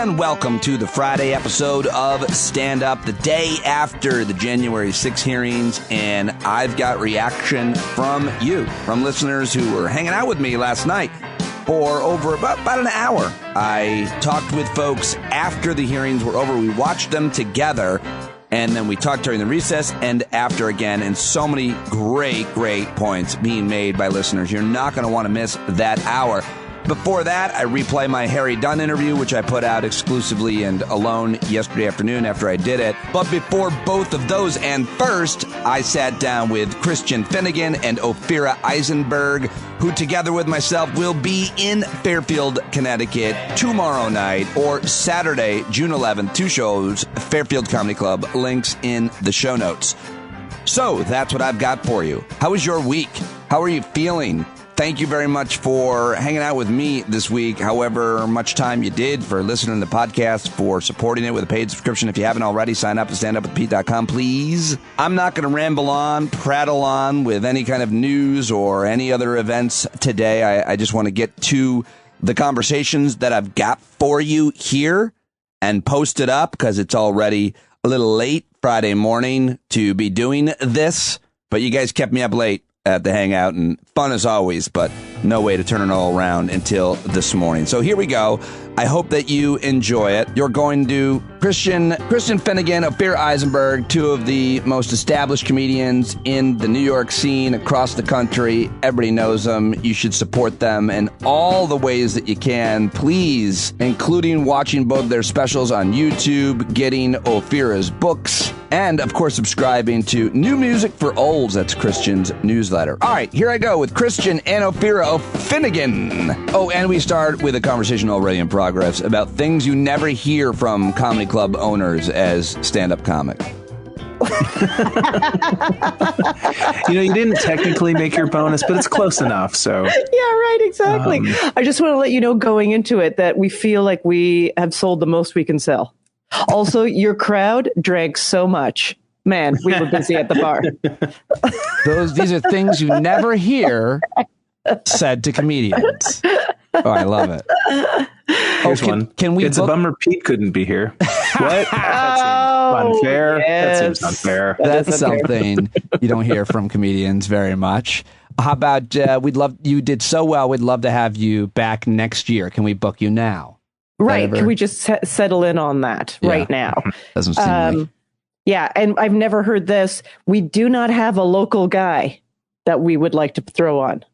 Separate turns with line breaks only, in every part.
and welcome to the Friday episode of Stand Up, the day after the January 6 hearings, and I've got reaction from you, from listeners who were hanging out with me last night for over about an hour. I talked with folks after the hearings were over. We watched them together, and then we talked during the recess and after again, and so many great points being made by listeners. You're not going to want to miss that hour. Before that, I replay my Harry Dunn interview, which I put out exclusively and alone yesterday afternoon after I did it. But before both of those, and first, I sat down with Christian Finnegan and Ophira Eisenberg, who together with myself will be in Fairfield, Connecticut tomorrow night or Saturday, June 11th. 2 shows, Fairfield Comedy Club. Links in the show notes. So that's what I've got for you. How was your week? How are you feeling? Thank you very much for hanging out with me this week, however much time you did, for listening to the podcast, for supporting it with a paid subscription. If you haven't already, sign up at standupwithpete.com, please. I'm not going to ramble on, prattle on with any kind of news or any other events today. I just want to get to the conversations that I've got for you here and post it up because it's already a little late Friday morning to be doing this. But you guys kept me up late at the hangout, and fun as always, but no way to turn it all around until this morning. So here we go. I hope that you enjoy it. You're going to Christian Finnegan, Ophira Eisenberg, 2 of the most established comedians in the New York scene across the country. Everybody knows them. You should support them in all the ways that you can, please, including watching both their specials on YouTube, getting Ophira's books, and, of course, subscribing to New Music for Olds. That's Christian's newsletter. All right, here I go with Christian and Ophira Finnegan. Oh, and we start with a conversation already in progress about things you never hear from comedy club owners as stand-up comic.
You didn't technically make your bonus, but it's close enough. So
yeah, right, exactly. I just want to let you know going into it that we feel like we have sold the most we can sell. Also, your crowd drank so much. Man, we were busy at the bar.
These are things you never hear said to comedians. Oh, I love it.
Here's one.
Can we?
It's a bummer Pete couldn't be here. What? That seems unfair.
Yes.
That seems unfair.
That's something you don't hear from comedians very much. How about you did so well. We'd love to have you back next year. Can we book you now?
Right. Can we just settle in on that right now?
Doesn't seem like.
Yeah. And I've never heard this. We do not have a local guy that we would like to throw on.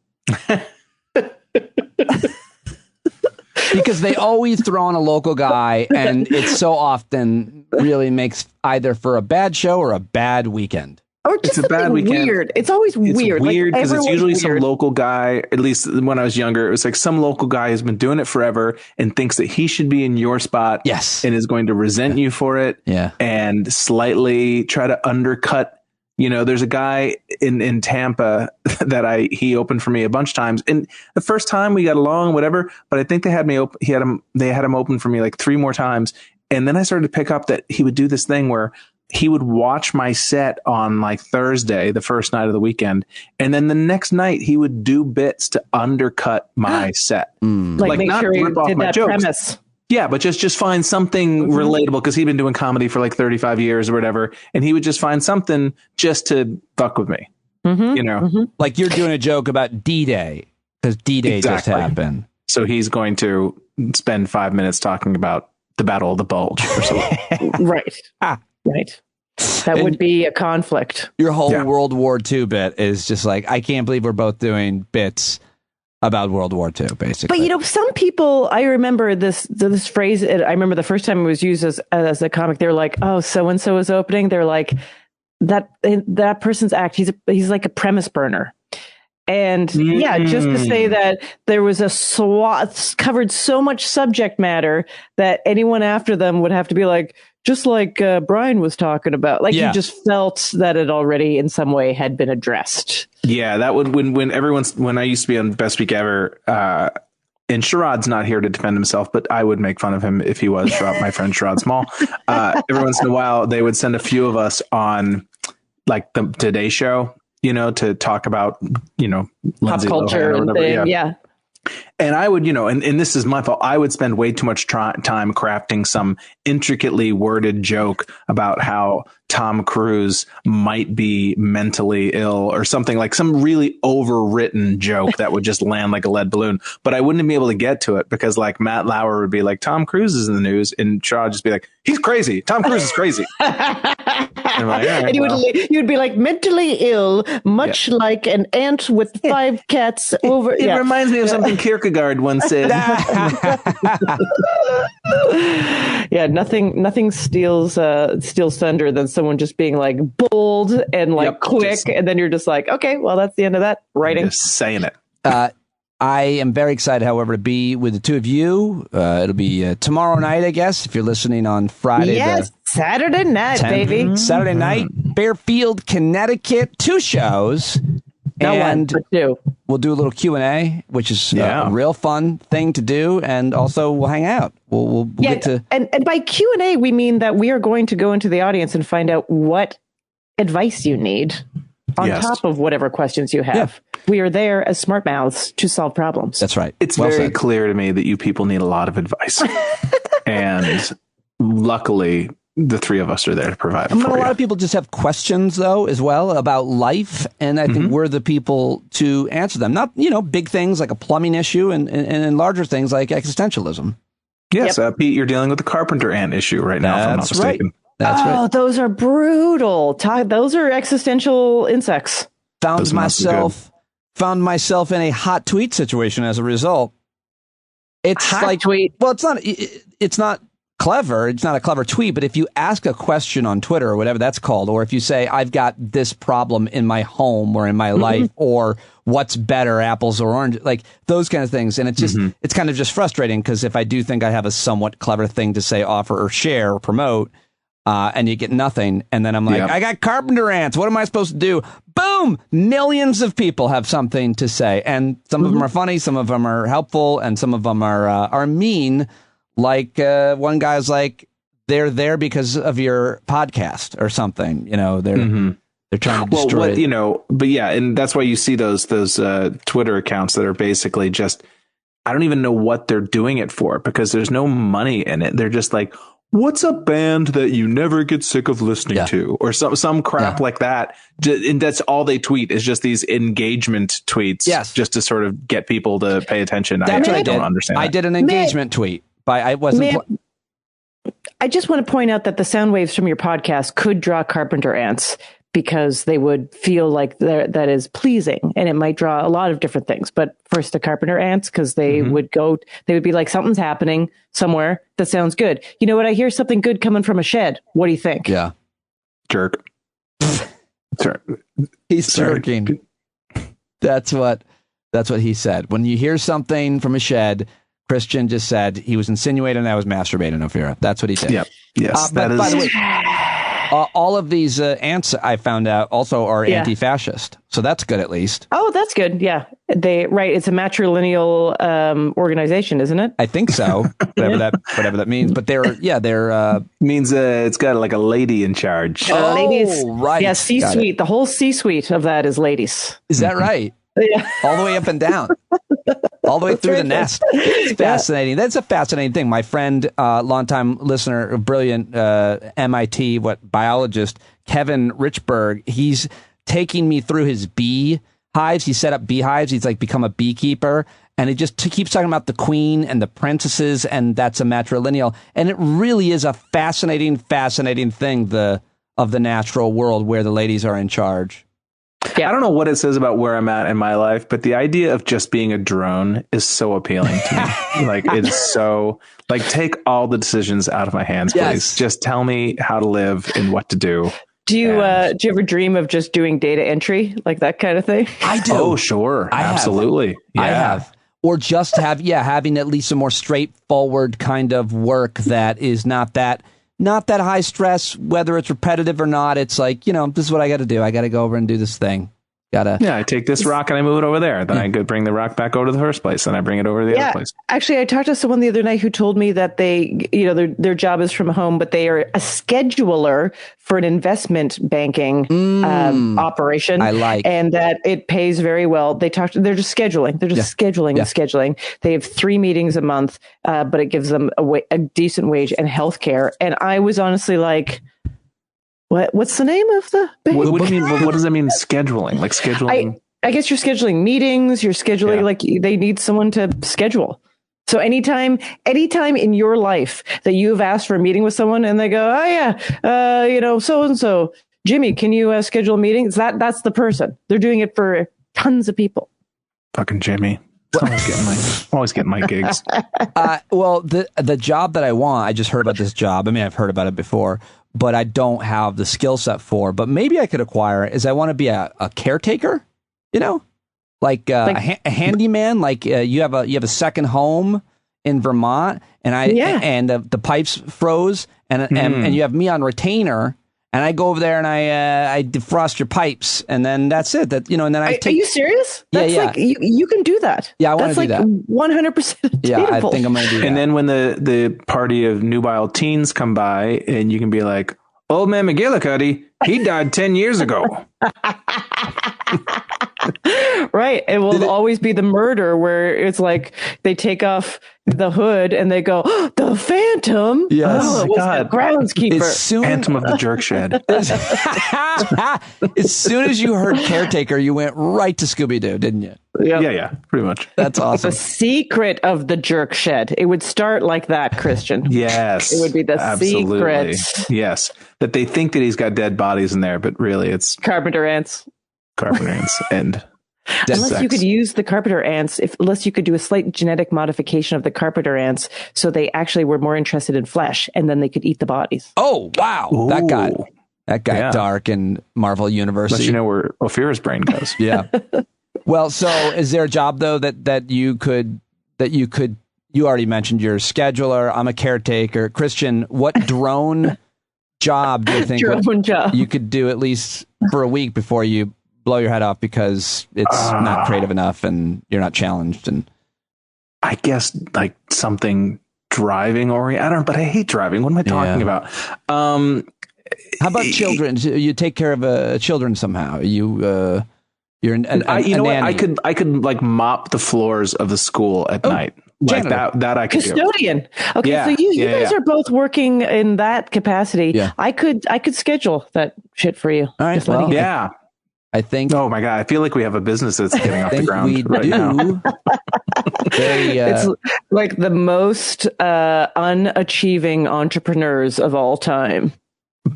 Because they always throw on a local guy, and it so often really makes either for a bad show or a bad weekend.
Or just
it's a bad weekend.
Weird. It's always weird.
It's weird because it's usually
weird.
some local guy. At least when I was younger, it was like some local guy who's been doing it forever and thinks that he should be in your spot.
Yes,
and is going to resent you for it.
Yeah,
and slightly try to undercut. There's a guy in Tampa that he opened for me a bunch of times, and the first time we got along, whatever. But I think they had him open for me like 3 more times, and then I started to pick up that he would do this thing where he would watch my set on like Thursday, the first night of the weekend. And then the next night he would do bits to undercut my set.
Like make
not
sure he
rip off
did
my
that
jokes.
premise.
Yeah, but just find something relatable because he'd been doing comedy for like 35 years or whatever. And he would just find something just to fuck with me.
Like you're doing a joke about D-Day because D-Day just happened.
So he's going to spend 5 minutes talking about the Battle of the Bulge or something.
Right. Right. That would be a conflict.
Your whole World War II bit is just like, I can't believe we're both doing bits about World War II, basically.
But, some people, I remember this phrase, I remember the first time it was used as a comic, they were like, oh, so-and-so is opening. They're like, that person's act, he's like a premise burner. And just to say that there was a swath covered so much subject matter that anyone after them would have to be like, just like Brian was talking about, like you just felt that it already in some way had been addressed.
Yeah, that would when I used to be on Best Week Ever, and Sherrod's not here to defend himself, but I would make fun of him if he was my friend Sherrod Small. Every once in a while, they would send a few of us on like the Today Show, to talk about,
pop culture and thing. Yeah.
And I would, and this is my fault. I would spend way too much time crafting some intricately worded joke about how Tom Cruise might be mentally ill or something, like some really overwritten joke that would just land like a lead balloon. But I wouldn't be able to get to it because like Matt Lauer would be like, Tom Cruise is in the news. And Shaw would just be like, he's crazy. Tom Cruise is crazy. And, like, right,
and you'd be like mentally ill, much like an ant with 5 cats over.
It reminds me of something Kierkegaard once said.
Yeah, nothing steals thunder than someone just being like bold and like quick, and then you're just like, okay, well, that's the end of that writing.
Just saying it.
I am very excited, however, to be with the two of you. It'll be tomorrow night, I guess, if you're listening on Friday.
Yes, Saturday night, baby.
Saturday night, Fairfield, Connecticut, 2 shows.
Not one, but 2.
We'll do a little Q&A, which is a real fun thing to do, and also we'll hang out. We'll get to...
And by Q&A, we mean that we are going to go into the audience and find out what advice you need on top of whatever questions you have. Yeah. We are there as smart mouths to solve problems.
That's right.
It's very clear to me that you people need a lot of advice. And luckily, the 3 of us are there to provide it for you.
A lot of people just have questions, though, as well about life. And I think we're the people to answer them. Not, big things like a plumbing issue and larger things like existentialism.
Yes, Pete, you're dealing with the carpenter ant issue right now, if I'm not mistaken.
That's right.
Oh, those are brutal. Those are existential insects.
Found myself in a hot tweet situation as a result. It's hot tweet. Well, it's not clever. It's not a clever tweet, but if you ask a question on Twitter or whatever that's called, or if you say, I've got this problem in my home or in my life, or what's better, apples or oranges, like those kind of things. And it's just, it's kind of just frustrating because if I do think I have a somewhat clever thing to say, offer or share or promote, and you get nothing. And then I'm like, I got carpenter ants. What am I supposed to do? Boom! Millions of people have something to say. And some of them are funny. Some of them are helpful. And some of them are mean. Like one guy's like, they're there because of your podcast or something. They're trying to destroy it.
But yeah. And that's why you see those Twitter accounts that are basically just, I don't even know what they're doing it for because there's no money in it. They're just like, what's a band that you never get sick of listening to, or some crap like that? And that's all they tweet is just these engagement tweets, just to sort of get people to pay attention.
That's what I
don't understand.
I did an engagement tweet, but I wasn't.
I just want to point out that the sound waves from your podcast could draw carpenter ants because they would feel like that is pleasing, and it might draw a lot of different things. But first, the carpenter ants, because they would be like, something's happening somewhere that sounds good. You know what? I hear something good coming from a shed. What do you think?
Yeah.
Jerk.
He's jerking. That's what he said. When you hear something from a shed, Christian just said he was insinuating I was masturbating, Ophira. That's what he said.
Yep. Yes.
By the way, all of these ants I found out also are anti-fascist, so that's good at least.
Oh, that's good. Yeah, it's a matrilineal organization, isn't it?
I think so. whatever that means. But they're
means it's got like a lady in charge.
Ladies,
right?
Yeah, C-suite. The whole C-suite of that is ladies.
Is that right?
Yeah.
All the way up and down. All the way through the nest. It's fascinating. That's a fascinating thing. My friend, longtime listener, brilliant MIT biologist, Kevin Richberg, he's taking me through his bee hives. He set up beehives. He's like become a beekeeper. And he just keeps talking about the queen and the princesses, and that's a matrilineal. And it really is a fascinating thing, of the natural world where the ladies are in charge.
Yeah. I don't know what it says about where I'm at in my life, but the idea of just being a drone is so appealing to me. Like, it's so like, take all the decisions out of my hands, please. Just tell me how to live and what to do.
Do you ever dream of just doing data entry, like that kind of thing?
I do.
Oh, sure. Absolutely.
I have. Or just having at least a more straightforward kind of work that is not that high stress, whether it's repetitive or not. It's like, this is what I got to do. I got to go over and do this thing.
I take this rock and I move it over there. Then I go bring the rock back over to the first place, and I bring it over to the other place.
Actually, I talked to someone the other night who told me that they, their job is from home, but they are a scheduler for an investment banking operation.
I like,
and that it pays very well. They're just scheduling. They're just scheduling and scheduling. They have 3 meetings a month, but it gives them a decent wage and health care. And I was honestly like, What's the name of the bank?
What does that mean, scheduling? Like scheduling?
I guess you're scheduling meetings. You're scheduling, like they need someone to schedule. So anytime in your life that you've asked for a meeting with someone and they go, so-and-so, Jimmy, can you schedule a meeting? That's the person. They're doing it for tons of people.
Fucking Jimmy. Always getting my gigs.
Well, the job that I want, I just heard about this job. I mean, I've heard about it before, but I don't have the skill set for. But maybe I could acquire it. Is I want to be a caretaker, like a handyman. Like you have a second home in Vermont, and the pipes froze, and you have me on retainer. And I go over there and I defrost your pipes, and then that's it. Are you
serious? That's like you can do that.
Yeah, I want to do that.
100%.
Yeah, I think I'm going to do that.
And then when the party of nubile teens come by, and you can be like, "Old man McGillicuddy, he died 10 years ago."
Right. It will always be the murder where it's like they take off the hood and they go, "The Phantom."
Yes.
Oh, it was the groundskeeper.
Phantom of the Jerk Shed.
As soon as you heard caretaker, you went right to Scooby-Doo, didn't you?
Yep.
Yeah, pretty much.
That's awesome.
The secret of the Jerk Shed. It would start like that, Christian.
Yes.
It would be the
absolutely.
secret.
Yes. That they think that he's got dead bodies in there, but really it's
carpenter ants.
And
unless you could use the carpenter ants, unless you could do a slight genetic modification of the carpenter ants, so they actually were more interested in flesh, and then they could eat the bodies.
Oh wow, ooh. That got dark in Marvel Universe.
Let you know where Ophira's brain goes.
Yeah. Well, so is there a job though that you already mentioned you're a scheduler. I'm a caretaker. Christian, what drone job do you think you could do at least for a week before you blow your head off because it's not creative enough and you're not challenged? And
I guess like something driving oriented. I don't know, but I hate driving. What am I talking about?
How about children? You take care of children somehow. You're a nanny.
I could like mop the floors of the school at night. Like that I could
custodian.
Do.
Okay, so you guys are both working in that capacity.
Yeah.
I could schedule that shit for you.
All right. Well,
yeah.
I think.
Oh my God! I feel like we have a business that's getting off the ground right now.
It's like the most unachieving entrepreneurs of all time.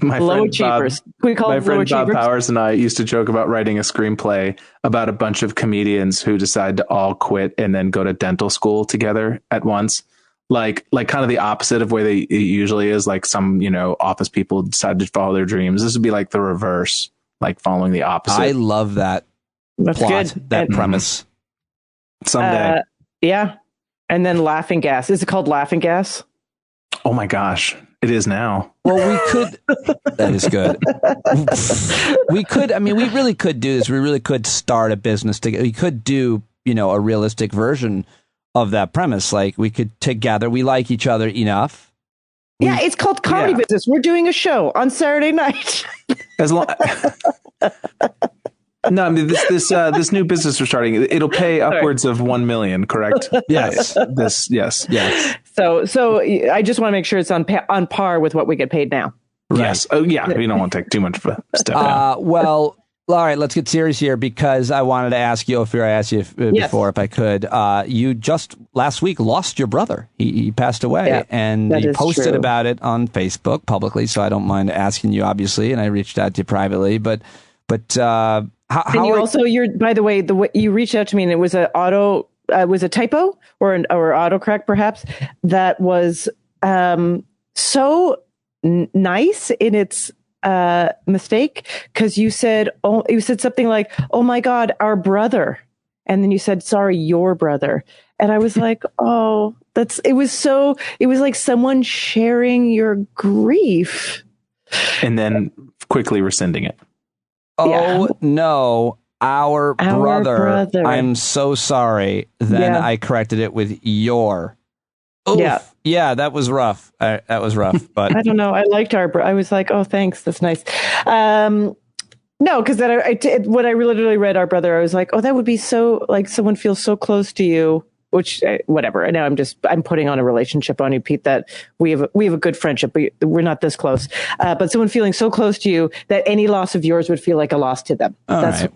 Low achievers. We call them low achievers.
Bob Powers and I used to joke about writing a screenplay about a bunch of comedians who decide to all quit and then go to dental school together at once. Like kind of the opposite of where it usually is. Like some office people decide to follow their dreams. This would be like the reverse. Like following the opposite.
I love that plot,
good.
That premise.
Someday.
Yeah. And then Laughing Gas. Is it called Laughing Gas?
Oh my gosh. It is now.
Well, we could. That is good. We really could do this. We really could start a business together. We could do, a realistic version of that premise. Like we could together. We like each other enough.
Yeah, it's called Comedy Business. We're doing a show on Saturday night.
As long, no, I mean this new business we're starting. It'll pay upwards of 1 million. Correct?
Yes.
Yes.
So I just want to make sure it's on par with what we get paid now.
Right. Yes. Oh yeah. We don't want to take too much of a step down.
Well. All right, let's get serious here because I wanted to ask you, Ophira, I asked you before if I could. You just last week lost your brother. He passed away, and you posted about it on Facebook publicly. So I don't mind asking you, obviously, and I reached out to you privately. But how
you're by the way you reached out to me and it was a typo or autocorrect perhaps that was so nice in its mistake because you said something like, "Oh my God, our brother," and then you said, "Sorry, your brother," and I was like, "Oh, it was like someone sharing your grief,"
and then quickly rescinding it.
Oh no, our brother. I'm so sorry. Then I corrected it with your. Oof. Yeah, that was rough. That was rough. But
I don't know. I liked I was like, oh, thanks. That's nice. No, because then when I literally read our brother, I was like, oh, that would be so like someone feels so close to you. Which whatever. And now I'm putting on a relationship on you, Pete, that we have a good friendship, but we're not this close. But someone feeling so close to you that any loss of yours would feel like a loss to them. Yeah.
I'll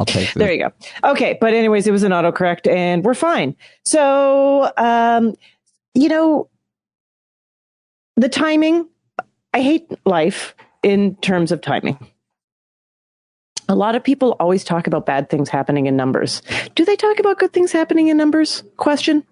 take that.
There you go. Okay. But anyways, it was an autocorrect and we're fine. So, the timing, I hate life in terms of timing. A lot of people always talk about bad things happening in numbers. Do they talk about good things happening in numbers? Question.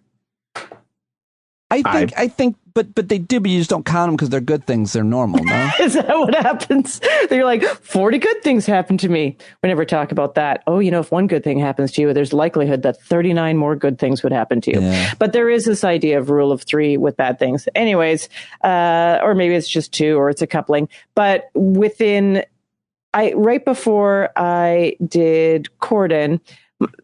I think, but they do, but you just don't count them because they're good things. They're normal, no?
Is that what happens? They're like, 40 good things happened to me. We never talk about that. Oh, if one good thing happens to you, there's likelihood that 39 more good things would happen to you. Yeah. But there is this idea of rule of 3 with bad things. Anyways, or maybe it's just 2 or it's a coupling. But right before I did Corden,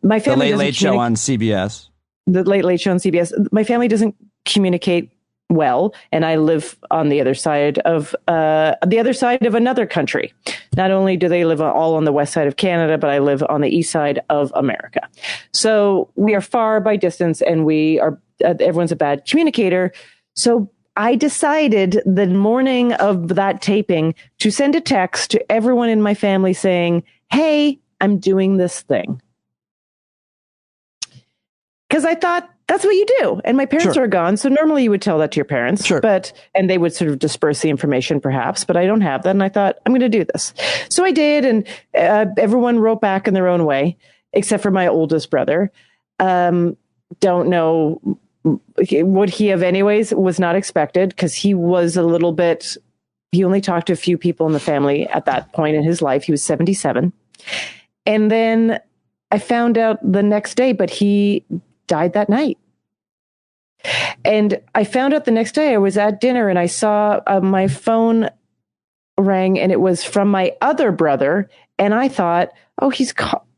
my family
The Late Show on CBS.
The Late Late Show on CBS. My family doesn't communicate well, and I live on the other side of another country. Not only do they live all on the west side of Canada, but I live on the east side of America. So we are far by distance, and we are everyone's a bad communicator. So I decided the morning of that taping to send a text to everyone in my family saying, hey, I'm doing this thing. Because I thought that's what you do. And my parents are gone. So normally you would tell that to your parents, and they would sort of disperse the information perhaps, but I don't have that. And I thought, I'm going to do this. So I did. And everyone wrote back in their own way, except for my oldest brother. Don't know. Would he have anyways? Was not expected because he was he only talked to a few people in the family at that point in his life. He was 77. And then I found out the next day, but he died that night. And I found out the next day I was at dinner and I saw my phone rang and it was from my other brother. And I thought, oh,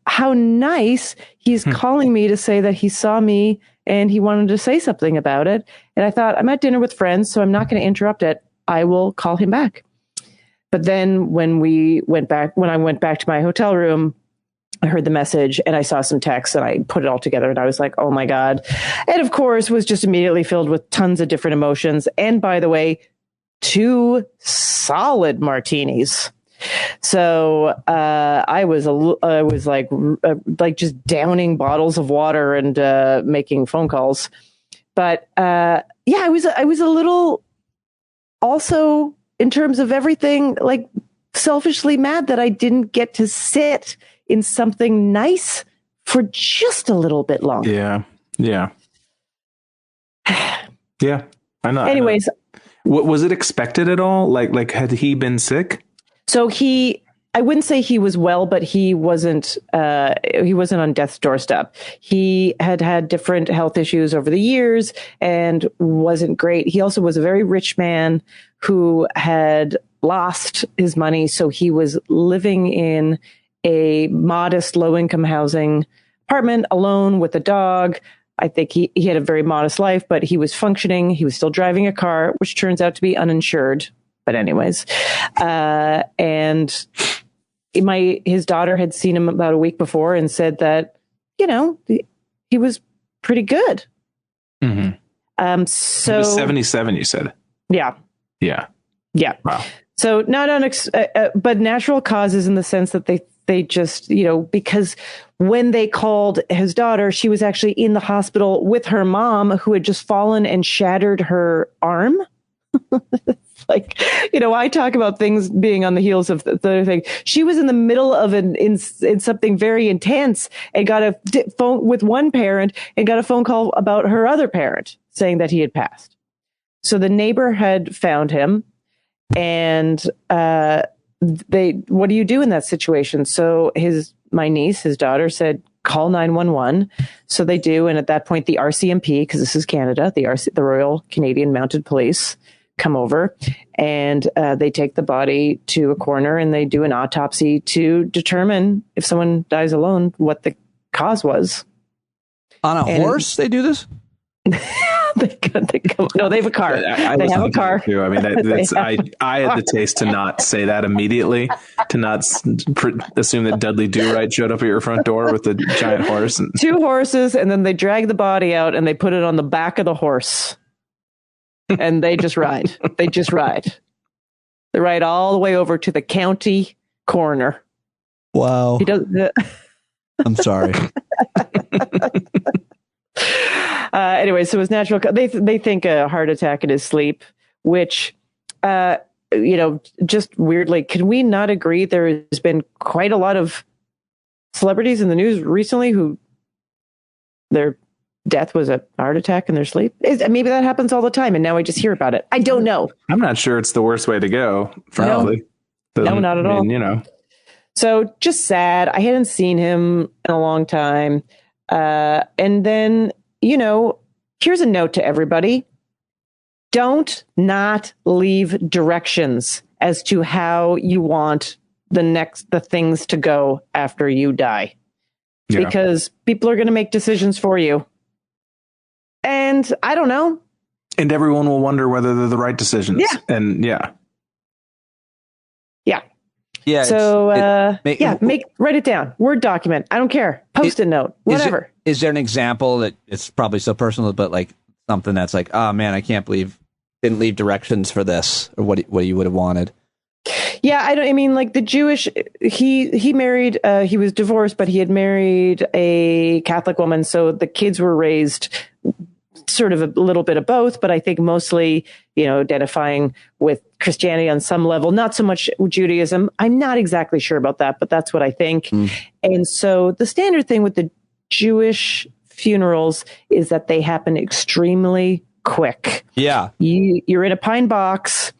how nice. He's calling me to say that he saw me and he wanted to say something about it. And I thought, I'm at dinner with friends, so I'm not going to interrupt it. I will call him back. But then when I went back to my hotel room, I heard the message and I saw some text and I put it all together and I was like, oh my God. And of course was just immediately filled with tons of different emotions. And by the way, 2 solid martinis. So I was like just downing bottles of water and making phone calls. But I was a little also in terms of everything like selfishly mad that I didn't get to sit in something nice for just a little bit longer.
Yeah. I know.
Anyways,
what was it expected at all? Like had he been sick?
So I wouldn't say he was well, but he wasn't on death's doorstep. He had different health issues over the years and wasn't great. He also was a very rich man who had lost his money. So he was living in a modest low-income housing apartment alone with a dog. I think he had a very modest life, but he was functioning. He was still driving a car, which turns out to be uninsured. But anyways, and his daughter had seen him about a week before and said that, he was pretty good.
Mm-hmm.
So
he was 77, you said.
Yeah.
Wow.
So but natural causes in the sense that they just, because when they called his daughter, she was actually in the hospital with her mom who had just fallen and shattered her arm. I talk about things being on the heels of the other thing. She was in the middle of in something very intense and got a phone with one parent and got a phone call about her other parent saying that he had passed. So the neighbor had found him and, what do you do in that situation? So my niece, his daughter said, call 911. So they do. And at that point, the RCMP, because this is Canada, the Royal Canadian Mounted Police, come over, and they take the body to a coroner and they do an autopsy to determine, if someone dies alone, what the cause was.
On a horse, they do this?
No, they have a car. They have a car.
Too. I mean, I had the taste to not say that immediately, to not assume that Dudley Do-Right showed up at your front door with a giant horse. And
2 horses, and then they drag the body out and they put it on the back of the horse. And they just ride. They ride all the way over to the county coroner.
Wow.
He does.
I'm sorry.
Anyway, so his natural, they think a heart attack in his sleep, which, just weirdly, can we not agree there has been quite a lot of celebrities in the news recently who their death was a heart attack in their sleep? Maybe that happens all the time, and now I just hear about it. I don't know.
I'm not sure it's the worst way to go, frankly.
No, not at all. So just sad. I hadn't seen him in a long time. And then, here's a note to everybody. Don't not leave directions as to how you want the things to go after you die. Yeah. Because people are going to make decisions for you. And I don't know.
And everyone will wonder whether they're the right decisions. Yeah. And yeah.
Yeah. So, write it down. Word document. I don't care. Post-it note. Whatever.
Is there an example that it's probably so personal, but like something that's like, oh man, I can't believe didn't leave directions for this, or what you would have wanted?
Yeah, like the Jewish, he married, he was divorced, but he had married a Catholic woman. So the kids were raised sort of a little bit of both, but I think mostly, identifying with Christianity on some level, not so much Judaism. I'm not exactly sure about that, but that's what I think. Mm. And so the standard thing with the Jewish funerals is that they happen extremely quick.
Yeah.
You're in a pine box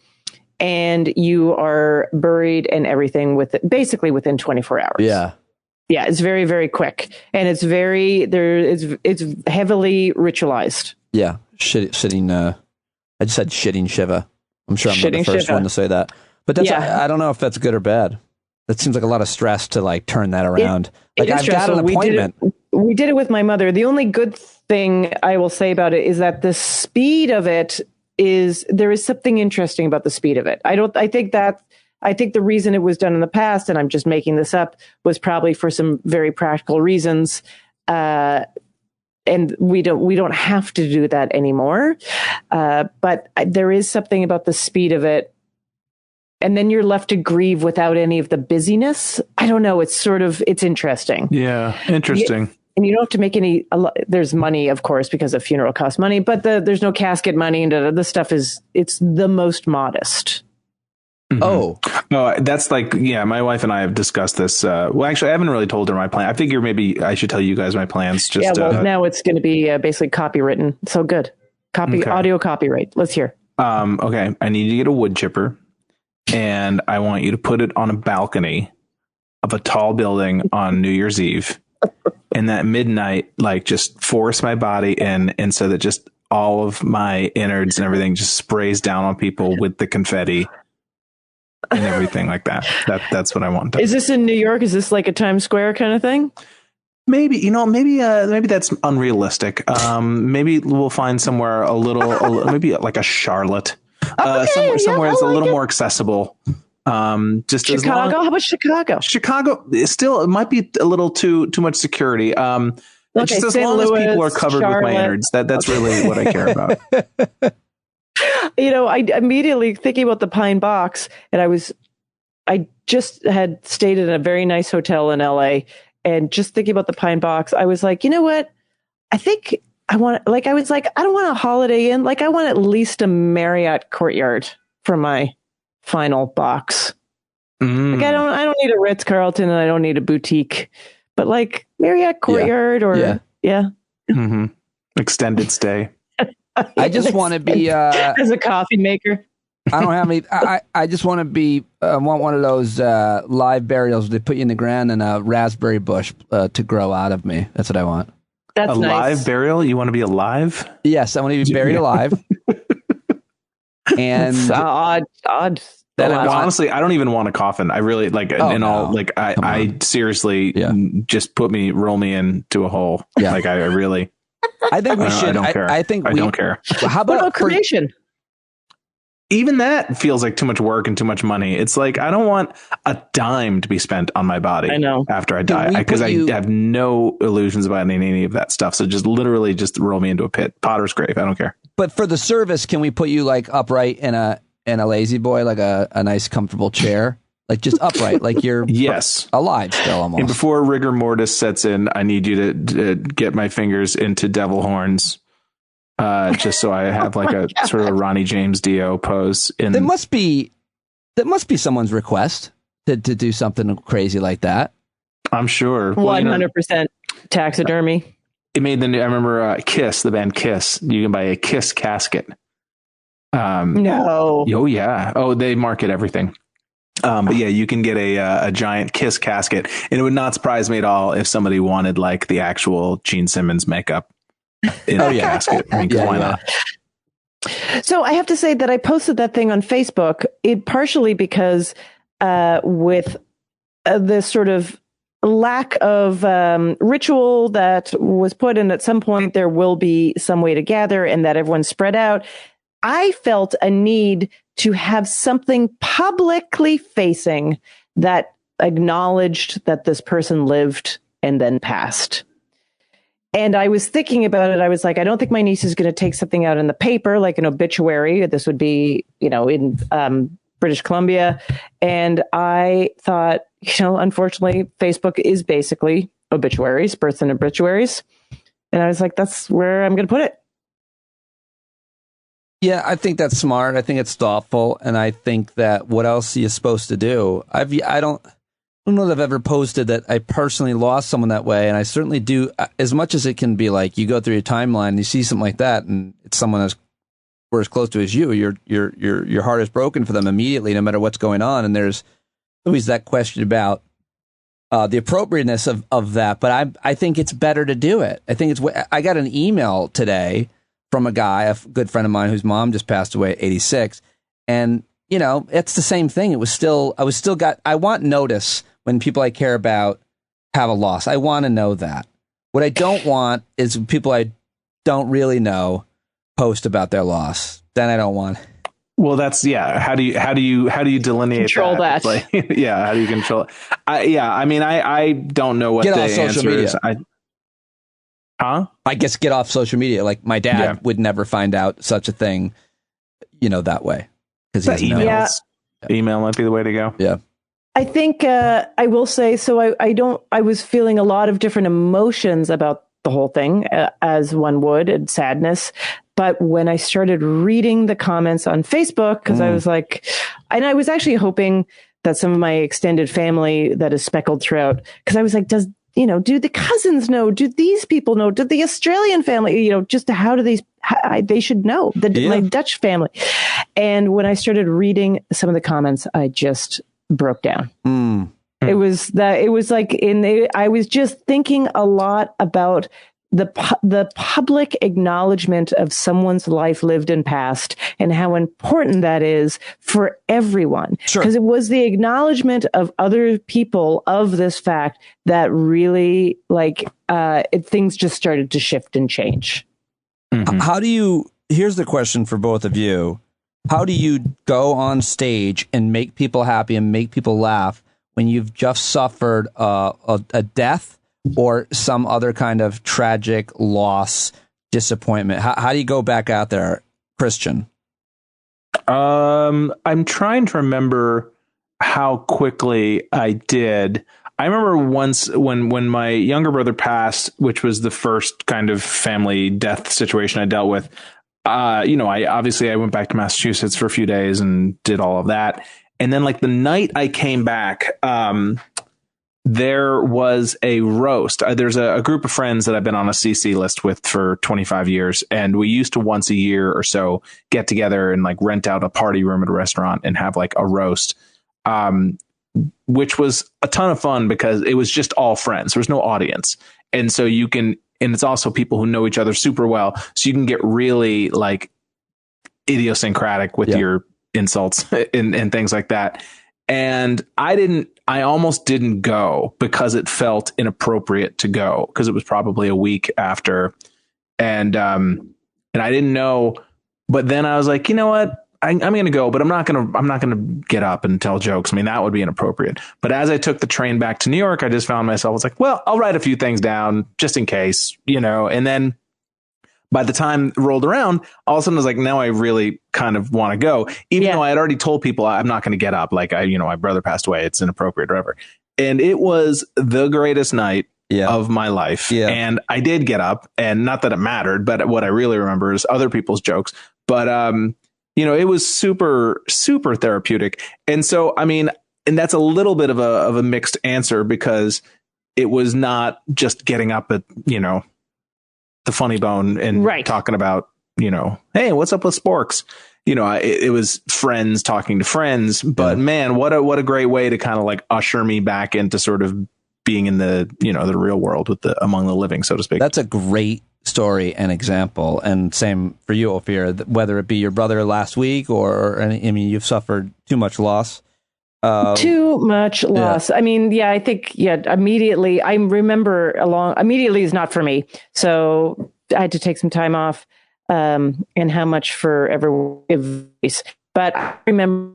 and you are buried and everything basically within 24 hours.
Yeah.
Yeah. It's very, very quick. And it's it's heavily ritualized.
Yeah. Shitting, I just said shitting Shiva. I'm sure I'm not the first one to say that, but that's, I don't know if that's good or bad. That seems like a lot of stress to like turn that around. I've got an appointment.
We did it with my mother. The only good thing I will say about it is that the speed of it there is something interesting about the speed of it. I think the reason it was done in the past, and I'm just making this up, was probably for some very practical reasons. And we don't have to do that anymore. But there is something about the speed of it. And then you're left to grieve without any of the busyness. I don't know. It's interesting.
Yeah. Interesting.
And you don't have to make there's money, of course, because a funeral costs money, but there's no casket money. And the stuff it's the most modest.
Mm-hmm. Oh, that's like, yeah, my wife and I have discussed this. Well, actually, I haven't really told her my plan. I figure maybe I should tell you guys my plans.
Now it's going to be basically copywritten. So good. Audio copyright. Let's hear.
Okay. I need you to get a wood chipper, and I want you to put it on a balcony of a tall building on New Year's Eve. And at midnight, like just force my body in. And so that just all of my innards and everything just sprays down on people with the confetti. And everything like that. That's what I want.
Is this in New York? Is this like a Times Square kind of thing?
Maybe, maybe that's unrealistic. Maybe we'll find somewhere maybe like a Charlotte, somewhere that's a little more accessible. Just
Chicago. How about Chicago?
Chicago still, it might be a little too much security. Just as long as people are covered with my innards, that's really what I care about.
I immediately thinking about the Pine Box, and I just had stayed in a very nice hotel in LA, and just thinking about the Pine Box, I was like, you know what? I think I want, I don't want a Holiday Inn. Like, I want at least a Marriott Courtyard for my final box. Like, I don't need a Ritz-Carlton, and I don't need a boutique, but like Marriott Courtyard
Mm-hmm. Extended stay.
I just want to be
as a coffee maker.
I don't have any. I just want to be. Want one of those live burials. They put you in the ground and a raspberry bush to grow out of me. That's what I want.
That's
a
nice.
Live burial. You want to be alive?
Yes, I want to be buried alive. And
It's odd.
Honestly, I don't even want a coffin. I really like, I seriously just roll me into a hole. Yeah. Like I really,
I think we should.
I don't care.
I don't care.
How about cremation?
Even that feels like too much work and too much money. It's like, I don't want a dime to be spent on my body.
I know.
After I die, because I have no illusions about any of that stuff. So just literally just roll me into a pit, Potter's grave. I don't care.
But for the service, can we put you like upright in a lazy boy, like a nice comfortable chair, like just upright, like you're alive still almost.
And before rigor mortis sets in, I need you to get my fingers into devil horns. Just so I have like a sort of a Ronnie James Dio pose.
That must be someone's request to do something crazy like that.
I'm sure.
100% taxidermy.
It made I remember Kiss, the band Kiss. You can buy a Kiss casket.
No.
Oh yeah. Oh, they market everything. But yeah, you can get a giant Kiss casket, and it would not surprise me at all if somebody wanted like the actual Gene Simmons makeup. In a casket. I mean, why not?
So I have to say that I posted that thing on Facebook, partially because with this sort of lack of ritual that was put in, at some point there will be some way to gather and that everyone's spread out. I felt a need to have something publicly facing that acknowledged that this person lived and then passed. And I was thinking about it. I was like, I don't think my niece is going to take something out in the paper, like an obituary. This would be, in British Columbia. And I thought, unfortunately, Facebook is basically obituaries, births and obituaries. And I was like, that's where I'm going to put it.
Yeah, I think that's smart. I think it's thoughtful. And I think that what else are you supposed to do? I don't know that I've ever posted that I personally lost someone that way, and I certainly do. As much as it can be like you go through your timeline and you see something like that, and it's someone we're as close to as you, your heart is broken for them immediately, no matter what's going on. And there's always that question about the appropriateness of that. But I think it's better to do it. I got an email today from a guy, a good friend of mine, whose mom just passed away at 86, and it's the same thing. I want notice when people I care about have a loss. I want to know that. What I don't want is people I don't really know post about their loss. Then I don't want.
Well, that's How do you delineate
control that?
Like, how do you control it? I don't know what the answer is.
I guess get off social media. Like my dad would never find out such a thing, that way. Because
email might be the way to go.
Yeah.
I think I will say, so I was feeling a lot of different emotions about the whole thing, as one would, and sadness. But when I started reading the comments on Facebook, because I was like, and I was actually hoping that some of my extended family that is speckled throughout, because I was like, do the cousins know? Do these people know? Do the Australian family, just how do they should know, my Dutch family. And when I started reading some of the comments, I just broke down. It was like I was just thinking a lot about the public acknowledgement of someone's life lived and past, and how important that is for everyone. Because it was the acknowledgement of other people of this fact that really things just started to shift and change.
Mm-hmm.
Here's the question for both of you. How do you go on stage and make people happy and make people laugh when you've just suffered a death or some other kind of tragic loss, disappointment? How do you go back out there, Christian?
I'm trying to remember how quickly I did. I remember once when my younger brother passed, which was the first kind of family death situation I dealt with. I went back to Massachusetts for a few days and did all of that. And then like the night I came back, there was a roast. There's a group of friends that I've been on a CC list with for 25 years. And we used to once a year or so get together and like rent out a party room at a restaurant and have like a roast, which was a ton of fun because it was just all friends. There was no audience. And so and it's also people who know each other super well. So you can get really like idiosyncratic with your insults and things like that. And I almost didn't go because it felt inappropriate to go, because it was probably a week after. And I didn't know, but then I was like, you know what? I'm going to go, but I'm not going to get up and tell jokes. I mean, that would be inappropriate. But as I took the train back to New York, I just found myself, I was like, well, I'll write a few things down just in case, and then by the time it rolled around, all of a sudden I was like, now I really kind of want to go, even though I had already told people I'm not going to get up. Like my brother passed away. It's inappropriate or whatever. And it was the greatest night of my life. Yeah. And I did get up, and not that it mattered, but what I really remember is other people's jokes. But, it was super, super therapeutic. And so, I mean, and that's a little bit of a mixed answer, because it was not just getting up at, the Funny Bone and talking about, hey, what's up with sporks? It was friends talking to friends, but man, what a great way to kind of like usher me back into sort of being in the, the real world with among the living, so to speak.
That's a great story and example. And same for you, Ophira, whether it be your brother last week or, I mean, you've suffered too much loss.
Too much loss. I mean, I think, immediately, I remember immediately is not for me. So I had to take some time off, and how much for every advice. But I remember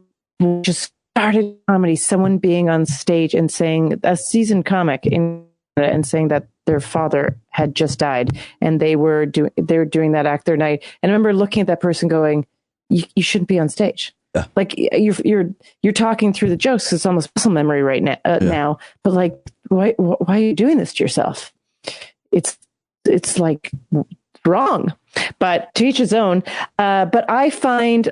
just started comedy, someone being on stage and saying, a seasoned comic and saying that their father had just died, and they were doing that act their night. And I remember looking at that person going, you shouldn't be on stage. Yeah. Like you're talking through the jokes. It's almost muscle memory right now. But like, why are you doing this to yourself? It's like wrong. But to each his own. But I find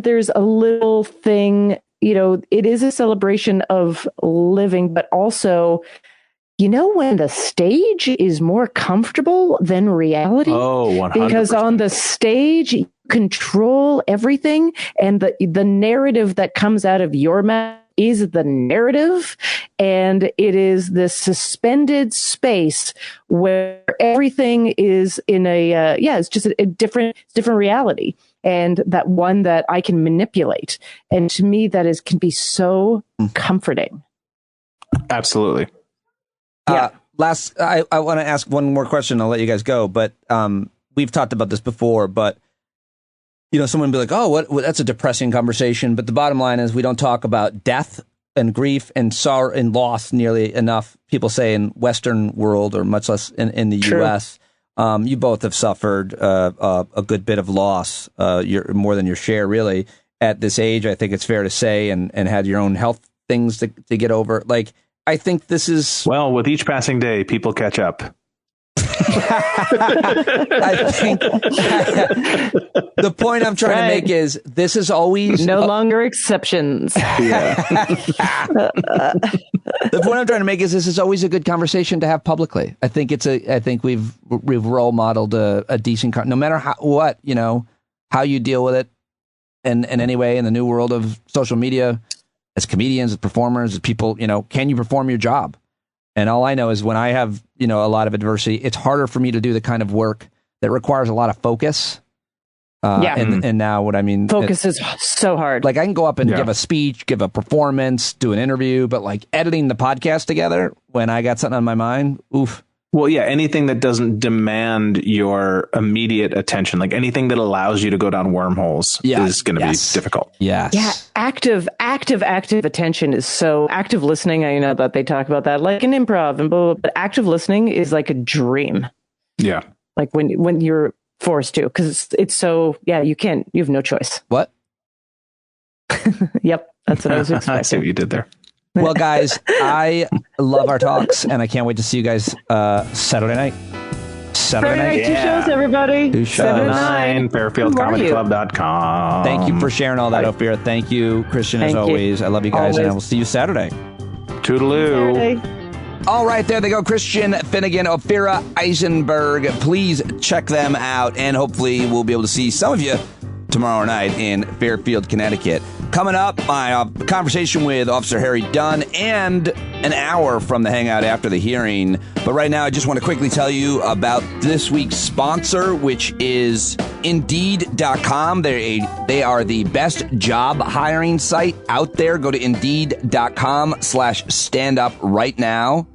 there's a little thing. It is a celebration of living, but also, when the stage is more comfortable than reality.
Oh, 100%.
Because on the stage, you control everything, and the narrative that comes out of your mouth is the narrative, and it is this suspended space where everything is in it's just a different reality, and that one that I can manipulate. And to me, can be so comforting.
Absolutely.
I want to ask one more question. I'll let you guys go, but we've talked about this before, but someone would be like, oh, that's a depressing conversation. But the bottom line is we don't talk about death and grief and sorrow and loss nearly enough. People say in Western world, or much less in the U.S. You both have suffered a good bit of loss, more than your share, really, at this age. I think it's fair to say, and had your own health things to get over. Like, I think this is...
Well, with each passing day, people catch up.
I think the point I'm trying to make is this is always...
No longer exceptions.
The point I'm trying to make is this is always a good conversation to have publicly. I think we've role modeled a decent... No matter how you deal with it in any way in the new world of social media, as comedians, as performers, as people, can you perform your job? And all I know is when I have, a lot of adversity, it's harder for me to do the kind of work that requires a lot of focus. And now what I mean...
Focus is so hard.
Like I can go up and give a speech, give a performance, do an interview, but like editing the podcast together when I got something on my mind, oof.
Well, anything that doesn't demand your immediate attention, like anything that allows you to go down wormholes is going to be difficult.
Yes.
Yeah. Active attention is so active listening. I know that they talk about that like in improv and blah, blah, but active listening is like a dream.
Yeah.
Like when you're forced to, because it's so, you have no choice.
What?
Yep. That's what I was expecting.
I see what you did there.
Well, guys, I love our talks, and I can't wait to see you guys Saturday night.
Saturday night, 2 shows, everybody.
2 shows.
7-9, FairfieldComedyClub.com.
Thank you for sharing all that, Ophira. Thank you, Christian, as always. I love you guys, and I will see you Saturday.
Toodaloo.
All right, there they go. Christian, Finnegan, Ophira, Eisenberg. Please check them out, and hopefully we'll be able to see some of you tomorrow night in Fairfield, Connecticut. Coming up, my conversation with Officer Harry Dunn and an hour from the hangout after the hearing. But right now, I just want to quickly tell you about this week's sponsor, which is Indeed.com. They are the best job hiring site out there. Go to Indeed.com/standup right now.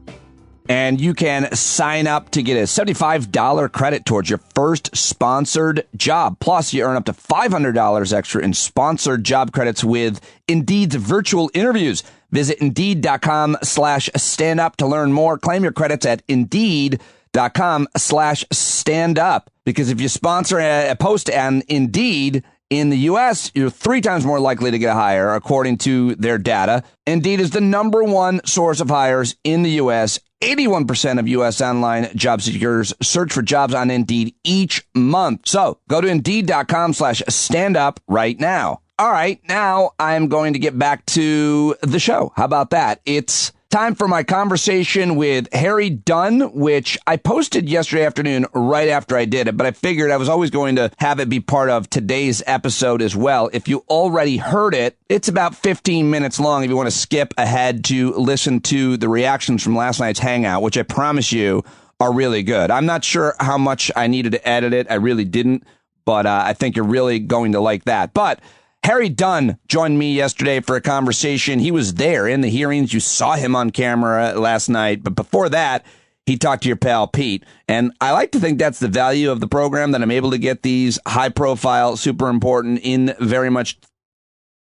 And you can sign up to get a $75 credit towards your first sponsored job. Plus, you earn up to $500 extra in sponsored job credits with Indeed's virtual interviews. Visit Indeed.com/standup to learn more. Claim your credits at Indeed.com/standup. Because if you sponsor a post on Indeed in the U.S., you're 3 times more likely to get a hire, according to their data. Indeed is the #1 source of hires in the U.S. 81% of U.S. online job seekers search for jobs on Indeed each month. So go to Indeed.com/standup right now. All right, now I'm going to get back to the show. How about that? It's time for my conversation with Harry Dunn, which I posted yesterday afternoon right after I did it, but I figured I was always going to have it be part of today's episode as well. If you already heard it, it's about 15 minutes long if you want to skip ahead to listen to the reactions from last night's hangout, which I promise you are really good. I'm not sure how much I needed to edit it. I really didn't, but I think you're really going to like that. But Harry Dunn joined me yesterday for a conversation. He was there in the hearings. You saw him on camera last night. But before that, he talked to your pal, Pete. And I like to think that's the value of the program, that I'm able to get these high-profile, super important, in very much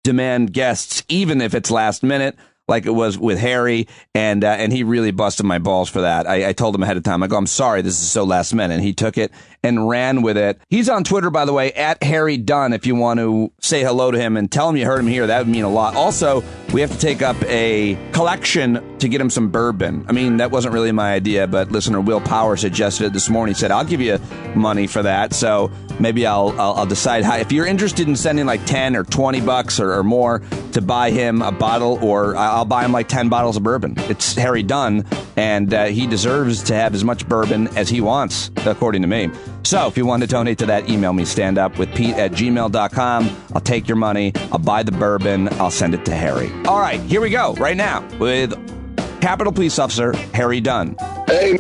demand guests, even if it's last minute, like it was with Harry, and he really busted my balls for that. I told him ahead of time, I go, I'm sorry, this is so last minute. And he took it and ran with it. He's on Twitter, by the way, at Harry Dunn, if you want to say hello to him and tell him you heard him here. That would mean a lot. Also, we have to take up a collection to get him some bourbon. I mean, that wasn't really my idea, but listener Will Power suggested it this morning. He said, I'll give you money for that. So maybe I'll decide how. If you're interested in sending like 10 or 20 bucks or more to buy him a bottle, or I'll buy him like 10 bottles of bourbon. It's Harry Dunn, and he deserves to have as much bourbon as he wants, according to me. So if you want to donate to that, email me, standupwithpete@gmail.com. I'll take your money. I'll buy the bourbon. I'll send it to Harry. All right, here we go right now with Capitol Police Officer Harry Dunn.
Hey,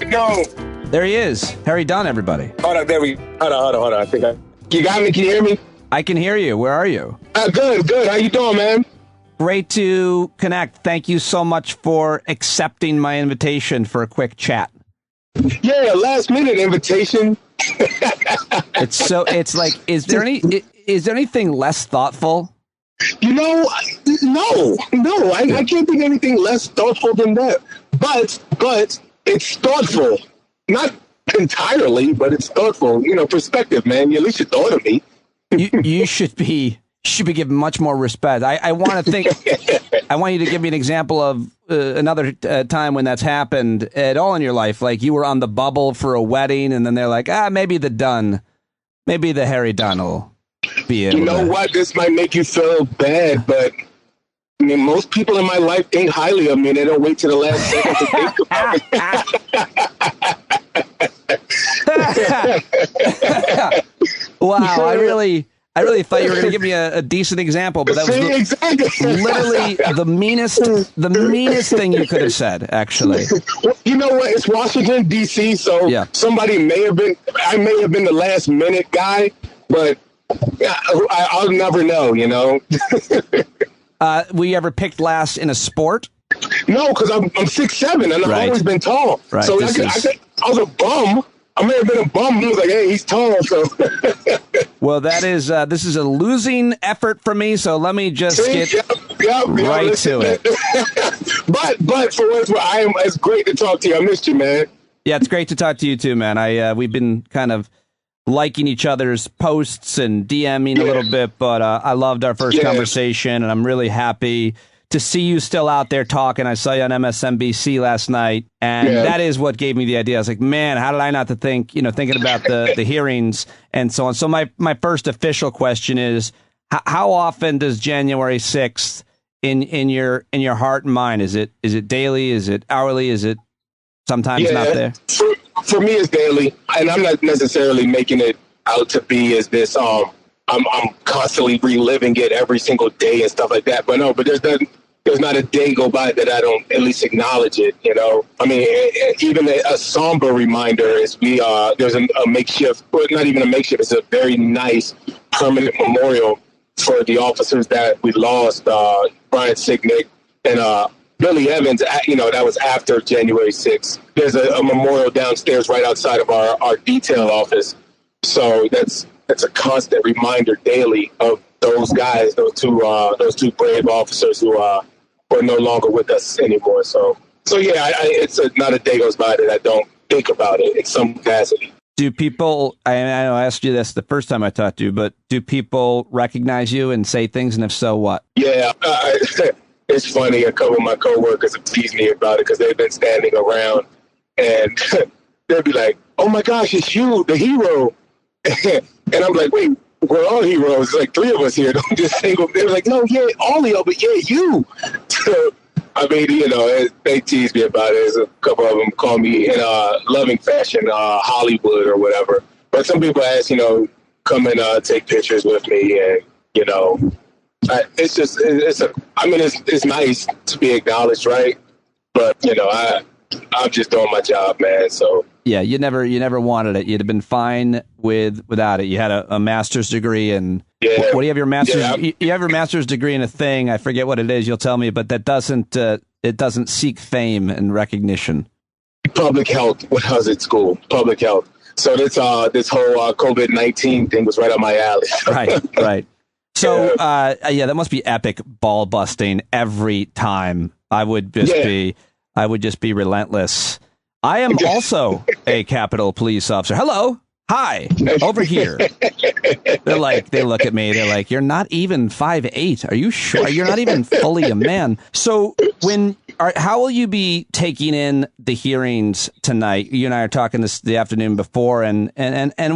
go.
There he is. Harry Dunn, everybody.
Hold on. I think you got me? Can you hear me?
I can hear you. Where are you?
Good. How you doing, man?
Great to connect. Thank you so much for accepting my invitation for a quick chat.
Yeah, last minute invitation.
It's like, is there anything less thoughtful?
You know, no. I can't think of anything less thoughtful than that. But it's thoughtful. Not entirely, but it's thoughtful. You know, perspective, man. You at least you thought of me.
You should be given much more respect. I want to think. I want you to give me an example of another time when that's happened at all in your life. Like you were on the bubble for a wedding, and then they're like, maybe the Harry Dunn will be able.
You know what? This might make you feel bad, but I mean, most people in my life think highly of me. They don't wait till the last second to think about it.
Wow, I really thought you were going to give me a decent example, but that was literally the meanest thing you could have said, actually.
Well, you know what? It's Washington, D.C., so
yeah.
I may have been the last minute guy, but I'll never know, you know?
Were you ever picked last in a sport?
No, because I'm 6'7", and I've always been tall.
Right.
So I was a bum. I may have been a bum. He was like, hey, he's tall. So.
Well, this is a losing effort for me, so let me just get right to it. But for once, it's great to talk to you. I missed you, man. Yeah, it's great to talk to you too, man. We've been kind of liking each other's posts and DMing a little bit, but I loved our first conversation, and I'm really happy to see you still out there talking. I saw you on MSNBC last night, and that is what gave me the idea. I was like, man, how did I not to think, thinking about the hearings and so on. So my first official question is, how often does January 6th in your heart and mind? Is it daily? Is it hourly? Is it sometimes not there?
For me, it's daily, and I'm not necessarily making it out to be as this I'm constantly reliving it every single day and stuff like that. But no, but there's not a day go by that I don't at least acknowledge it, you know? I mean, even a somber reminder is there's a makeshift, or not even a makeshift, it's a very nice permanent memorial for the officers that we lost, Brian Sicknick and Billy Evans, you know, that was after January 6th. There's a memorial downstairs right outside of our detail office. So that's a constant reminder daily of those guys, those two brave officers who are no longer with us anymore. So yeah, it's not a day goes by that I don't think about it in some capacity.
Do people, I know I asked you this the first time I talked to you, but do people recognize you and say things, and if so, what?
Yeah, it's funny. A couple of my coworkers have teased me about it because they've been standing around and they'll be like, "Oh my gosh, it's you, the hero." And I'm like, "Wait, we're all heroes. Like 3 of us here. Don't just single." They're like, "No, yeah, all of y'all, but yeah, you." So, I mean, you know, they tease me about it. There's a couple of them call me in loving fashion, Hollywood or whatever. But some people ask, you know, come and take pictures with me, and you know, it's nice to be acknowledged, right? But you know, I'm just doing my job, man. So
yeah, you never wanted it. You'd have been fine without it. You had a master's degree, and what do you have your master's? Yeah, you have your master's degree in a thing. I forget what it is. You'll tell me, but that doesn't seek fame and recognition.
Public health. When I was at school, public health. So this whole COVID-19 thing was right up my alley.
Right. So yeah, that must be epic ball busting every time. I would just be relentless. I am also a Capitol Police officer. Hello. Hi. Over here. They look at me. They're like, "You're not even 5'8". Are you sure? You're not even fully a man." So how will you be taking in the hearings tonight? You and I are talking this the afternoon before, and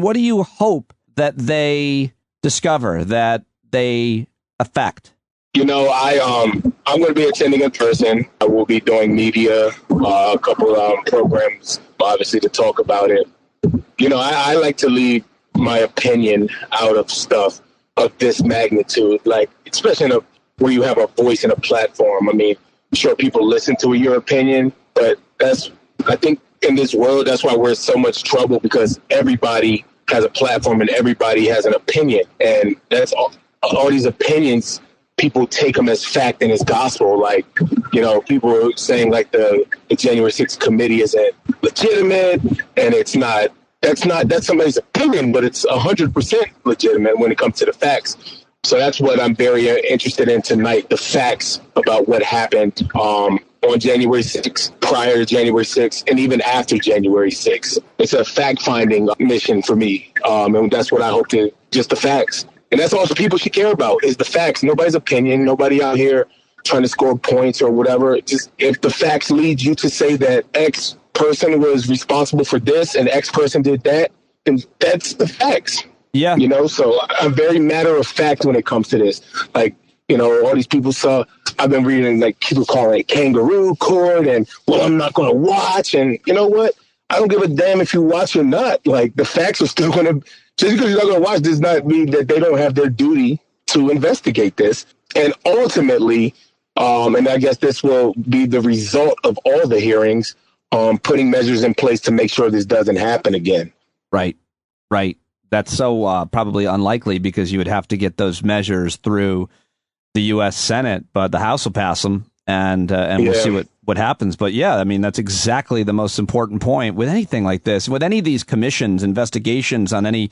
what do you hope that they discover, that they affect?
You know, I'm going to be attending in person. I will be doing media, a couple programs, obviously, to talk about it. You know, I like to leave my opinion out of stuff of this magnitude, like, especially where you have a voice and a platform. I mean, I'm sure people listen to your opinion, but I think in this world, that's why we're in so much trouble, because everybody has a platform and everybody has an opinion. And that's all these opinions, people take them as fact and as gospel. Like, you know, people are saying like the January 6th committee isn't legitimate, and it's not. That's somebody's opinion, but it's 100% legitimate when it comes to the facts. So that's what I'm very interested in tonight, the facts about what happened on January 6th, prior to January 6th, and even after January 6th. It's a fact-finding mission for me, and that's what I hope to, just the facts. And that's all people should care about, is the facts. Nobody's opinion, nobody out here trying to score points or whatever. Just if the facts lead you to say that X person was responsible for this and X person did that, then that's the facts.
Yeah.
You know, so I'm very matter of fact when it comes to this. Like, you know, all these people I've been reading, like, people calling it kangaroo court and, well, I'm not going to watch. And you know what? I don't give a damn if you watch or not. Like, the facts are still going to, just because you're not going to watch does not mean that they don't have their duty to investigate this. And ultimately, and I guess this will be the result of all the hearings, putting measures in place to make sure this doesn't happen again.
Right. That's so probably unlikely, because you would have to get those measures through the U.S. Senate, but the House will pass them, and we'll see what happens. But yeah, I mean, that's exactly the most important point with anything like this. With any of these commissions, investigations on any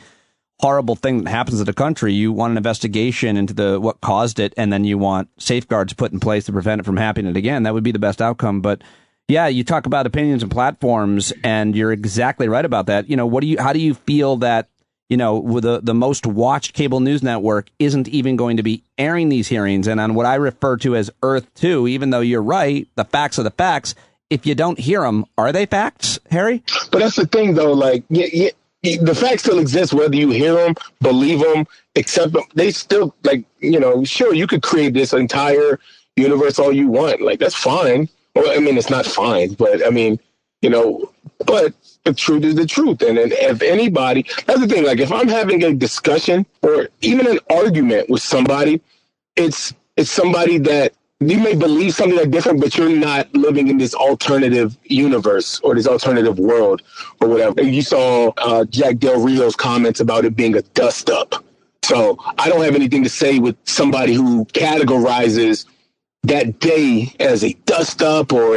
horrible thing that happens to the country, you want an investigation into what caused it, and then you want safeguards put in place to prevent it from happening again. That would be the best outcome. But yeah, you talk about opinions and platforms, and you're exactly right about that. You know, how do you feel that, you know, with the most watched cable news network isn't even going to be airing these hearings, and on what I refer to as Earth 2, even though you're right, the facts are the facts. If you don't hear them, are they facts, Harry?
But that's the thing, though. Like, the facts still exist, whether you hear them, believe them, accept them. They still, like, you know, sure, you could create this entire universe all you want. Like, that's fine. Well, I mean, it's not fine, but I mean, you know, But the truth is the truth. And then if anybody, that's the thing, like if I'm having a discussion or even an argument with somebody, it's somebody that you may believe something like different, but you're not living in this alternative universe or this alternative world or whatever. You saw Jack Del Rio's comments about it being a dust up. So I don't have anything to say with somebody who categorizes that day as a dust up or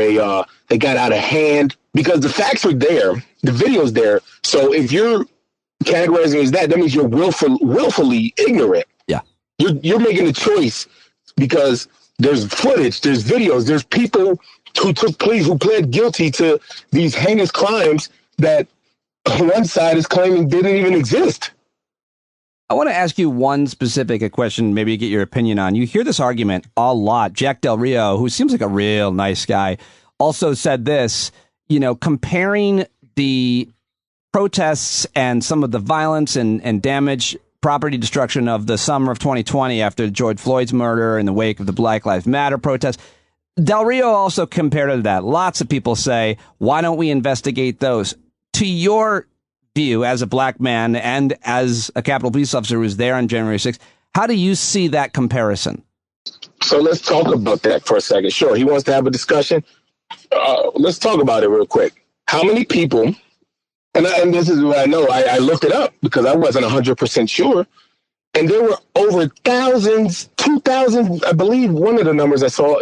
they got out of hand, because the facts are there, the video's there. So if you're categorizing as that means you're willfully ignorant.
Yeah,
you're making a choice because there's footage, there's videos, there's people who took pleas, who pled guilty to these heinous crimes that one side is claiming didn't even exist.
I want to ask you one specific question, maybe get your opinion on. You hear this argument a lot. Jack Del Rio, who seems like a real nice guy, also said this, comparing the protests and some of the violence and damage, property destruction of the summer of 2020 after George Floyd's murder in the wake of the Black Lives Matter protests. Del Rio also compared to that. Lots of people say, why don't we investigate those? To your view as a black man and as a Capitol Police officer who was there on January 6th, how do you see that comparison?
So let's talk about that for a second. Sure, he wants to have a discussion. Let's talk about it real quick. How many people, and this is what I know, I looked it up because I wasn't 100% sure, and there were over thousands, 2,000, I believe one of the numbers I saw,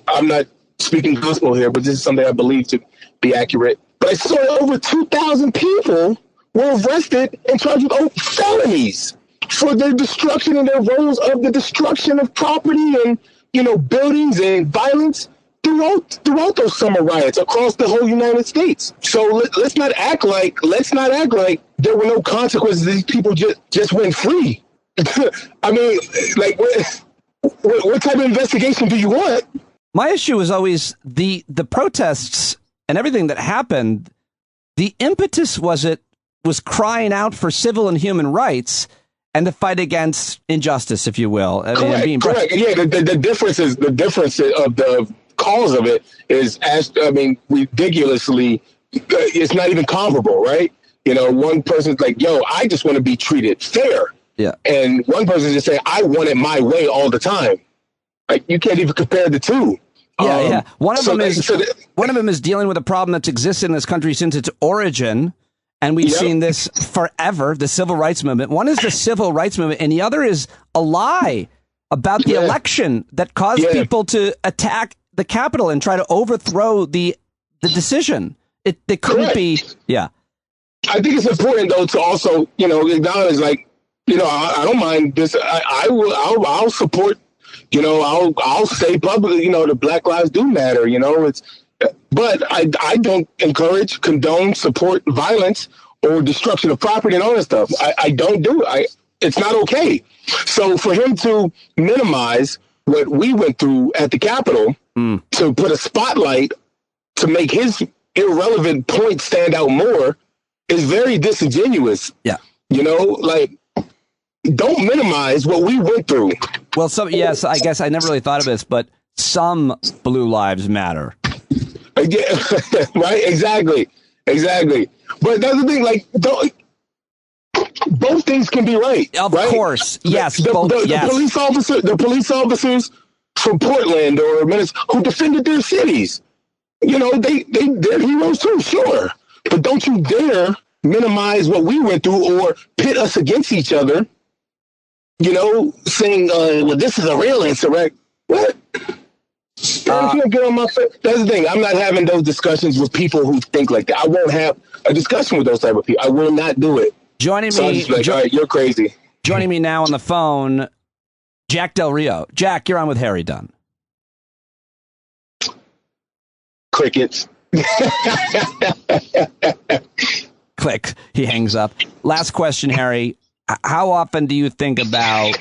I'm not speaking gospel here, but this is something I believe to be accurate. But I saw over 2,000 people were arrested and charged with felonies for their destruction and their roles of the destruction of property and, buildings and violence throughout those summer riots across the whole United States. So let's not act like there were no consequences. These people just went free. I mean, like, what type of investigation do you want?
My issue is always the protests and everything that happened. The impetus was crying out for civil and human rights and to fight against injustice, if you will.
Correct. Yeah, the difference of the cause of it is, ridiculously, it's not even comparable, right? One person's like, yo, I just want to be treated fair.
Yeah. And
one person just saying, I want it my way all the time. Like, you can't even compare the two.
Yeah. One of them is dealing with a problem that's existed in this country since its origin. And we've seen this forever, the civil rights movement. One is the civil rights movement, and the other is a lie about the election that caused people to attack the Capitol and try to overthrow the decision. They couldn't be. Yeah.
I think it's important, though, to also, acknowledge, like, I don't mind this. I'll support, I'll say publicly, the Black Lives do matter, but I don't encourage, condone, support violence or destruction of property and all that stuff. I don't do it. It's not okay. So for him to minimize what we went through at the Capitol, to put a spotlight to make his irrelevant point stand out more is very disingenuous.
Yeah.
Don't minimize what we went through.
Well, yes, I guess I never really thought of this, but some blue lives matter.
Yeah, right? Exactly. But that's the thing, both things can be right.
Of course. Yes.
The police officers from Portland or Minnesota who defended their cities, they're heroes too, sure. But don't you dare minimize what we went through or pit us against each other, saying, well, this is a real insurrection. What? Get on my face. That's the thing. I'm not having those discussions with people who think like that. I won't have a discussion with those type of people. I will not do it.
Joining
so
me,
all right, you're crazy.
Joining me now on the phone, Jack Del Rio. Jack, you're on with Harry Dunn.
Crickets.
Click. He hangs up. Last question, Harry. How often do you think about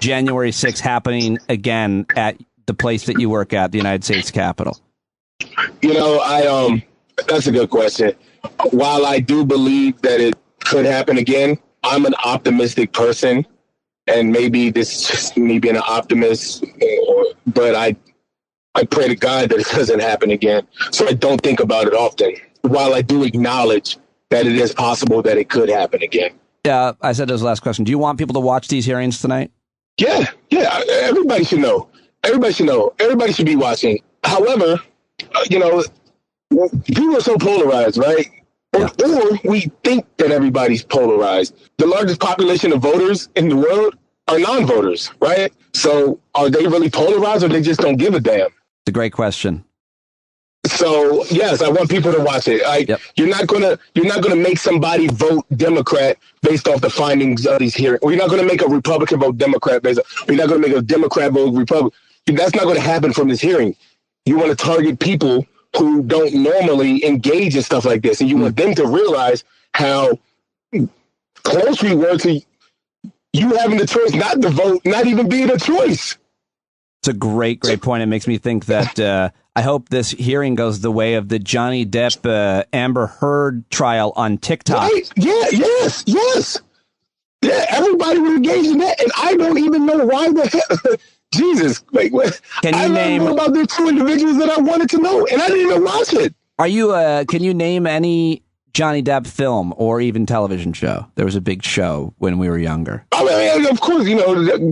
January 6th happening again at the place that you work at, the United States Capitol?
That's a good question. While I do believe that it could happen again, I'm an optimistic person, and maybe this is just me being an optimist, but I pray to God that it doesn't happen again. So I don't think about it often, while I do acknowledge that it is possible that it could happen again.
Yeah, I said this last question. Do you want people to watch these hearings tonight?
Yeah. Everybody should know. Everybody should know. Everybody should be watching. However, people are so polarized, right? Or we think that everybody's polarized. The largest population of voters in the world are non-voters, right? So are they really polarized, or they just don't give a damn?
It's a great question.
So yes, I want people to watch it. You're not gonna make somebody vote Democrat based off the findings of these hearings. Or you're not gonna make a Republican vote Democrat you're not gonna make a Democrat vote Republican. That's not gonna happen from this hearing. You want to target people who don't normally engage in stuff like this, and you want them to realize how close we were to you having the choice not to vote, not even being a choice.
It's a great point. It makes me think that I hope this hearing goes the way of the Johnny Depp Amber Heard trial on TikTok.
Right? Yeah, yes. Yeah, everybody was engaged in that, and I don't even know why the hell. Jesus, like, I don't know about the two individuals that I wanted to know, and I didn't even watch it.
Are you? Can you name any Johnny Depp film or even television show? There was a big show when we were younger.
I mean, of course,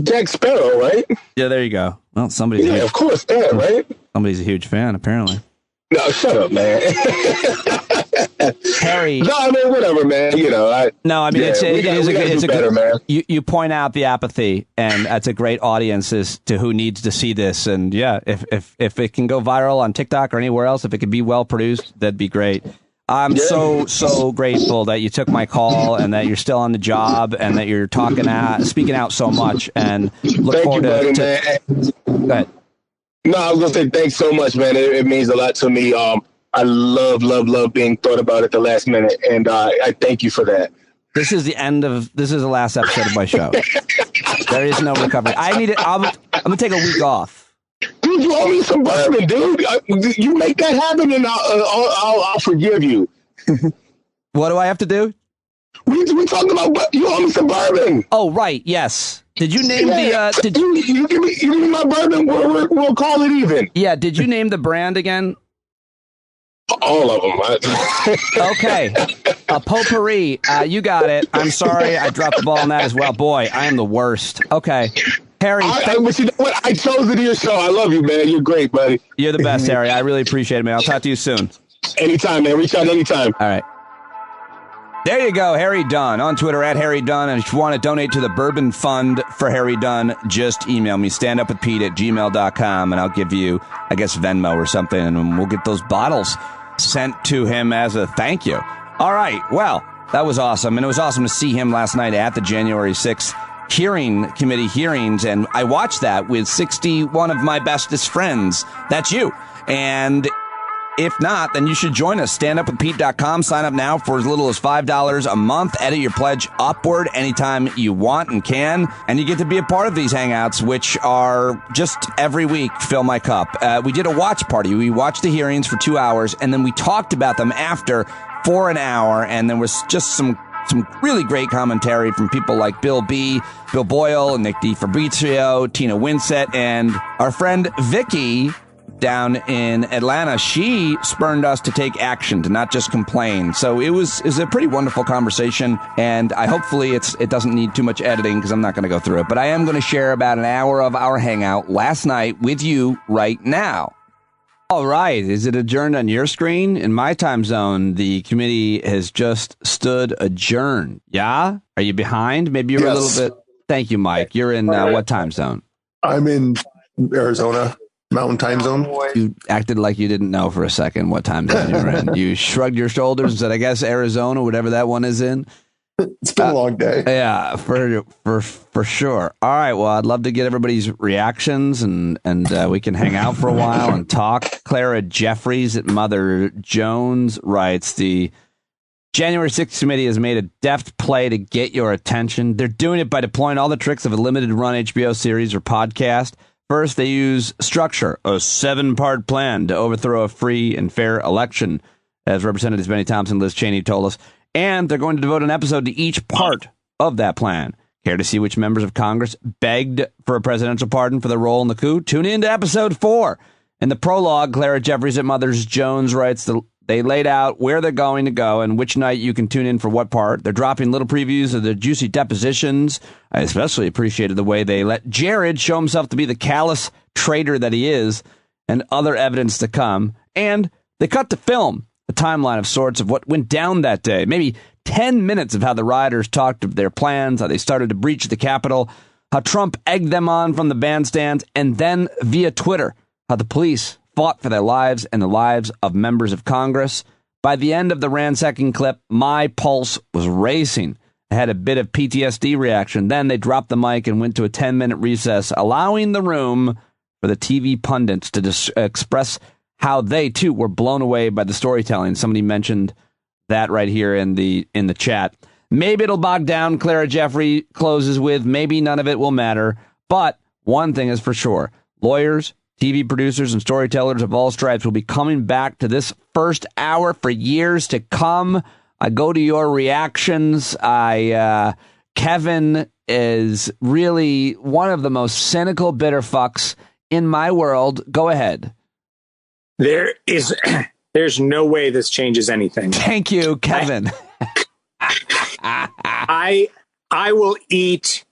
Jack Sparrow, right?
Yeah, there you go. Well, somebody's
of course, right?
Somebody's a huge fan, apparently.
No, shut up, man.
Harry.
No, I mean, whatever, man. It's better, man.
You point out the apathy, and that's a great audience as to who needs to see this. And yeah, if it can go viral on TikTok or anywhere else, if it can be well produced, that'd be great. I'm so grateful that you took my call and that you're still on the job and that you're speaking out so much. And look forward to. Go ahead.
No, I was gonna say thanks so much, man. It means a lot to me. I love being thought about at the last minute, and I thank you for that.
This is the last episode of my show. There is no recovery. I need it. I'm gonna take a week off.
Dude, you owe me some bourbon, dude. You make that happen, and I'll forgive you.
What do I have to do?
We talking about you owe me some bourbon.
Oh, right. Yes. Did you name
Did you give me my bourbon? We'll call it even.
Yeah. Did you name the brand again?
All of them.
Okay. A potpourri. You got it. I'm sorry. I dropped the ball on that as well. Boy, I am the worst. Okay. Harry.
But you know what? I chose it to your show. I love you, man. You're great, buddy.
You're the best, Harry. I really appreciate it, man. I'll talk to you soon.
Anytime, man. Reach out anytime.
All right. There you go, Harry Dunn on Twitter @Harry Dunn. And if you want to donate to the Bourbon Fund for Harry Dunn, just email me, standupwithpete@gmail.com, and I'll give you, I guess, Venmo or something, and we'll get those bottles sent to him as a thank you. All right, well, that was awesome, and it was awesome to see him last night at the January 6th committee hearings, and I watched that with 61 of my bestest friends. That's you. And if not, then you should join us. Standupwithpete.com. Sign up now for as little as $5 a month. Edit your pledge upward anytime you want and can. And you get to be a part of these hangouts, which are just every week fill my cup. We did a watch party. We watched the hearings for 2 hours, and then we talked about them after for an hour. And there was just some really great commentary from people like Bill Boyle, Nick DiFabrizio, Tina Winsett, and our friend Vicky down in Atlanta. She spurned us to take action, to not just complain. So it was a pretty wonderful conversation, and hopefully it doesn't need too much editing because I'm not going to go through it. But I am going to share about an hour of our hangout last night with you right now. All right. Is it adjourned on your screen? In my time zone, the committee has just stood adjourned. Yeah? Are you behind? Maybe you're a little bit. Thank you, Mike. You're in what time zone?
I'm in Arizona. Mountain time zone.
You acted like you didn't know for a second what time zone you were in. You shrugged your shoulders and said, I guess Arizona, whatever that one is in.
It's been a long day.
Yeah, for sure. All right. Well, I'd love to get everybody's reactions and we can hang out for a while and talk. Clara Jeffries at Mother Jones writes, the January 6th committee has made a deft play to get your attention. They're doing it by deploying all the tricks of a limited run HBO series or podcast. First, they use structure, a 7-part plan to overthrow a free and fair election, as Representatives Benny Thompson and Liz Cheney told us. And they're going to devote an episode to each part of that plan. Care to see which members of Congress begged for a presidential pardon for their role in the coup? Tune in to episode 4 In the prologue, Clara Jeffries at Mother's Jones writes they laid out where they're going to go and which night you can tune in for what part. They're dropping little previews of the juicy depositions. I especially appreciated the way they let Jared show himself to be the callous traitor that he is, and other evidence to come. And they cut to film a timeline of sorts of what went down that day. Maybe 10 minutes of how the rioters talked of their plans, how they started to breach the Capitol, how Trump egged them on from the bandstands, and then via Twitter, how the police fought for their lives and the lives of members of Congress. By the end of the ransacking clip, my pulse was racing. I had a bit of PTSD reaction. Then they dropped the mic and went to a 10-minute recess, allowing the room for the TV pundits to express how they, too, were blown away by the storytelling. Somebody mentioned that right here in the chat. Maybe it'll bog down, Clara Jeffrey closes with, maybe none of it will matter. But one thing is for sure, lawyers, TV producers, and storytellers of all stripes will be coming back to this first hour for years to come. I go to your reactions. Kevin is really one of the most cynical, bitter fucks in my world. Go ahead.
There's no way this changes anything.
Thank you, Kevin.
I'll eat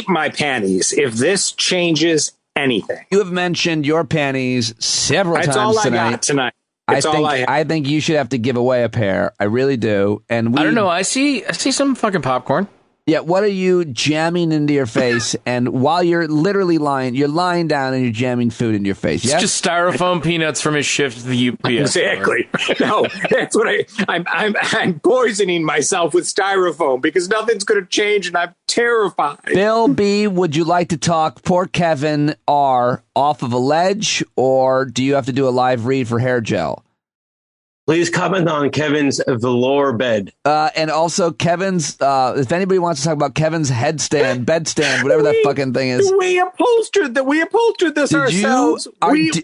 my panties if this changes anything.
You have mentioned your panties several times tonight.
That's all I got tonight.
I think you should have to give away a pair. I really do. And
I don't know. I see some fucking popcorn.
Yeah, what are you jamming into your face? And while you're literally lying down and you're jamming food in your face.
It's just styrofoam peanuts from his shift to the UPS.
Exactly. No, that's what I'm poisoning myself with styrofoam because nothing's going to change and I'm terrified.
Bill B, would you like to talk poor Kevin R off of a ledge, or do you have to do a live read for hair gel?
Please comment on Kevin's velour bed.
And also Kevin's, if anybody wants to talk about Kevin's bedstand, whatever that fucking thing is.
We upholstered this ourselves.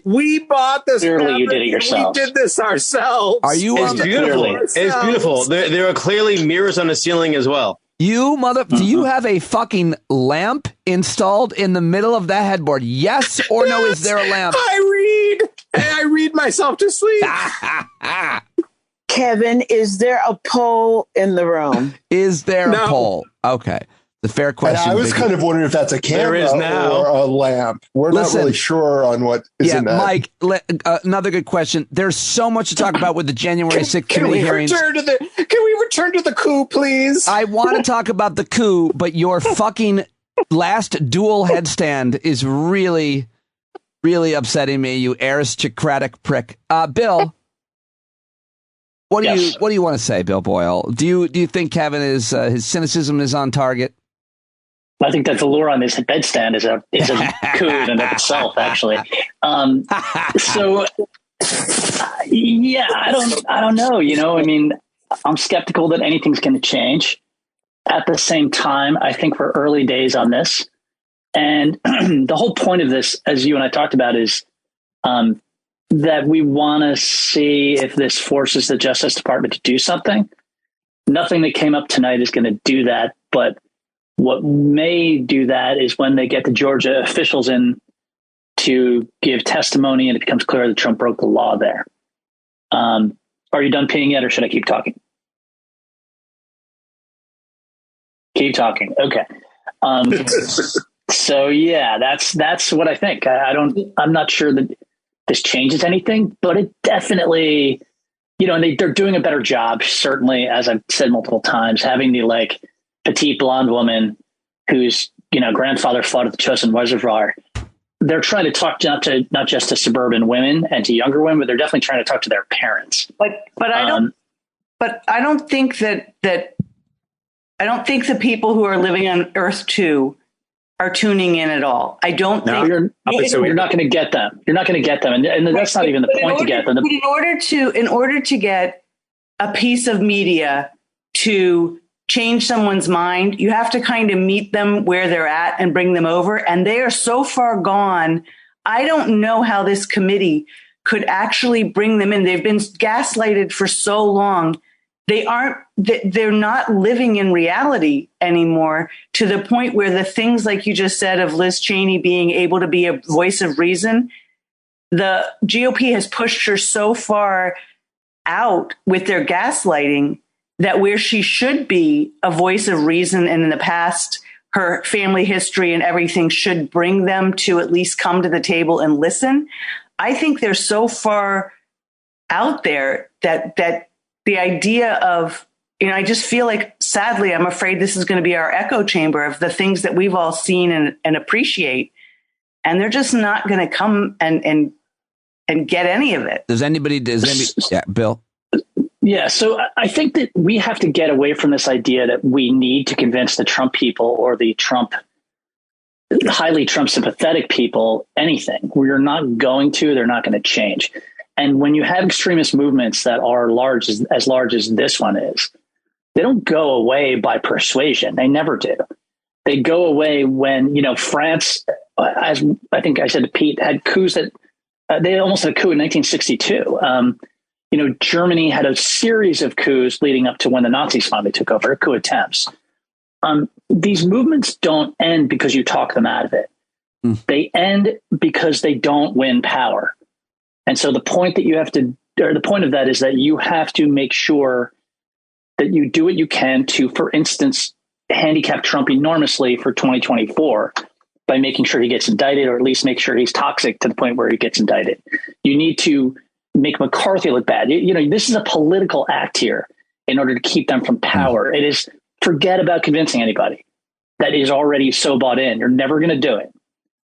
We bought this.
Clearly you did it yourself.
We did this ourselves.
Are you
It's beautiful. It's beautiful. There are clearly mirrors on the ceiling as well.
Do you have a fucking lamp installed in the middle of that headboard? Yes or no? Is there a lamp?
I read myself to sleep.
Kevin, is there a pole in the room?
Is there a pole? Okay. The fair question.
And I was kind of wondering if that's a camera or a lamp. We're not really sure on what is in that.
Mike, another good question. There's so much to talk about with the January 6th committee hearings.
Can we return to the coup, please?
I want to talk about the coup, but your fucking last dual headstand is really, really upsetting me, you aristocratic prick. Bill, what do you want to say, Bill Boyle? Do you think Kevin is his cynicism is on target?
I think that velour on this bedstand is a coup in and of itself, actually. So, yeah, I don't know. I mean, I'm skeptical that anything's going to change. At the same time, I think we're early days on this. And the whole point of this, as you and I talked about, is that we want to see if this forces the Justice Department to do something. Nothing that came up tonight is going to do that. But what may do that is when they get the Georgia officials in to give testimony and it becomes clear that Trump broke the law there. Are you done peeing yet, or should I keep talking? Keep talking. Okay. So yeah, that's what I think. I'm not sure that this changes anything, but it definitely, and they're doing a better job. Certainly, as I've said multiple times, having the petite blonde woman whose grandfather fought at the Chosin Reservoir. They're trying to talk not just to suburban women and to younger women, but they're definitely trying to talk to their parents.
But I don't think that I don't think the people who are living on Earth 2 are tuning in at all. I don't think
you're not going to get them. You're not going to get them, and that's not even the point to get them.
In order to get a piece of media to change someone's mind, you have to kind of meet them where they're at and bring them over. And they are so far gone. I don't know how this committee could actually bring them in. They've been gaslighted for so long. They're not living in reality anymore, to the point where the things like you just said of Liz Cheney being able to be a voice of reason, the GOP has pushed her so far out with their gaslighting that where she should be a voice of reason, and in the past, her family history and everything should bring them to at least come to the table and listen. I think they're so far out there that the idea of, I just feel like, sadly, I'm afraid this is going to be our echo chamber of the things that we've all seen and appreciate. And they're just not going to come and get any of it.
Does anybody, yeah, Bill?
Yeah, so I think that we have to get away from this idea that we need to convince the Trump people or the highly Trump sympathetic people anything. We're not going to, they're not going to change. And when you have extremist movements that are as large as this one is, they don't go away by persuasion. They never do. They go away when, France, as I think I said to Pete, had coups that they almost had a coup in 1962. Germany had a series of coups leading up to when the Nazis finally took over, coup attempts. These movements don't end because you talk them out of it. They end because they don't win power. And so the point of that is that you have to make sure that you do what you can to, for instance, handicap Trump enormously for 2024 by making sure he gets indicted, or at least make sure he's toxic to the point where he gets indicted. You need to make McCarthy look bad. This is a political act here in order to keep them from power. It is, forget about convincing anybody that is already so bought in. You're never going to do it.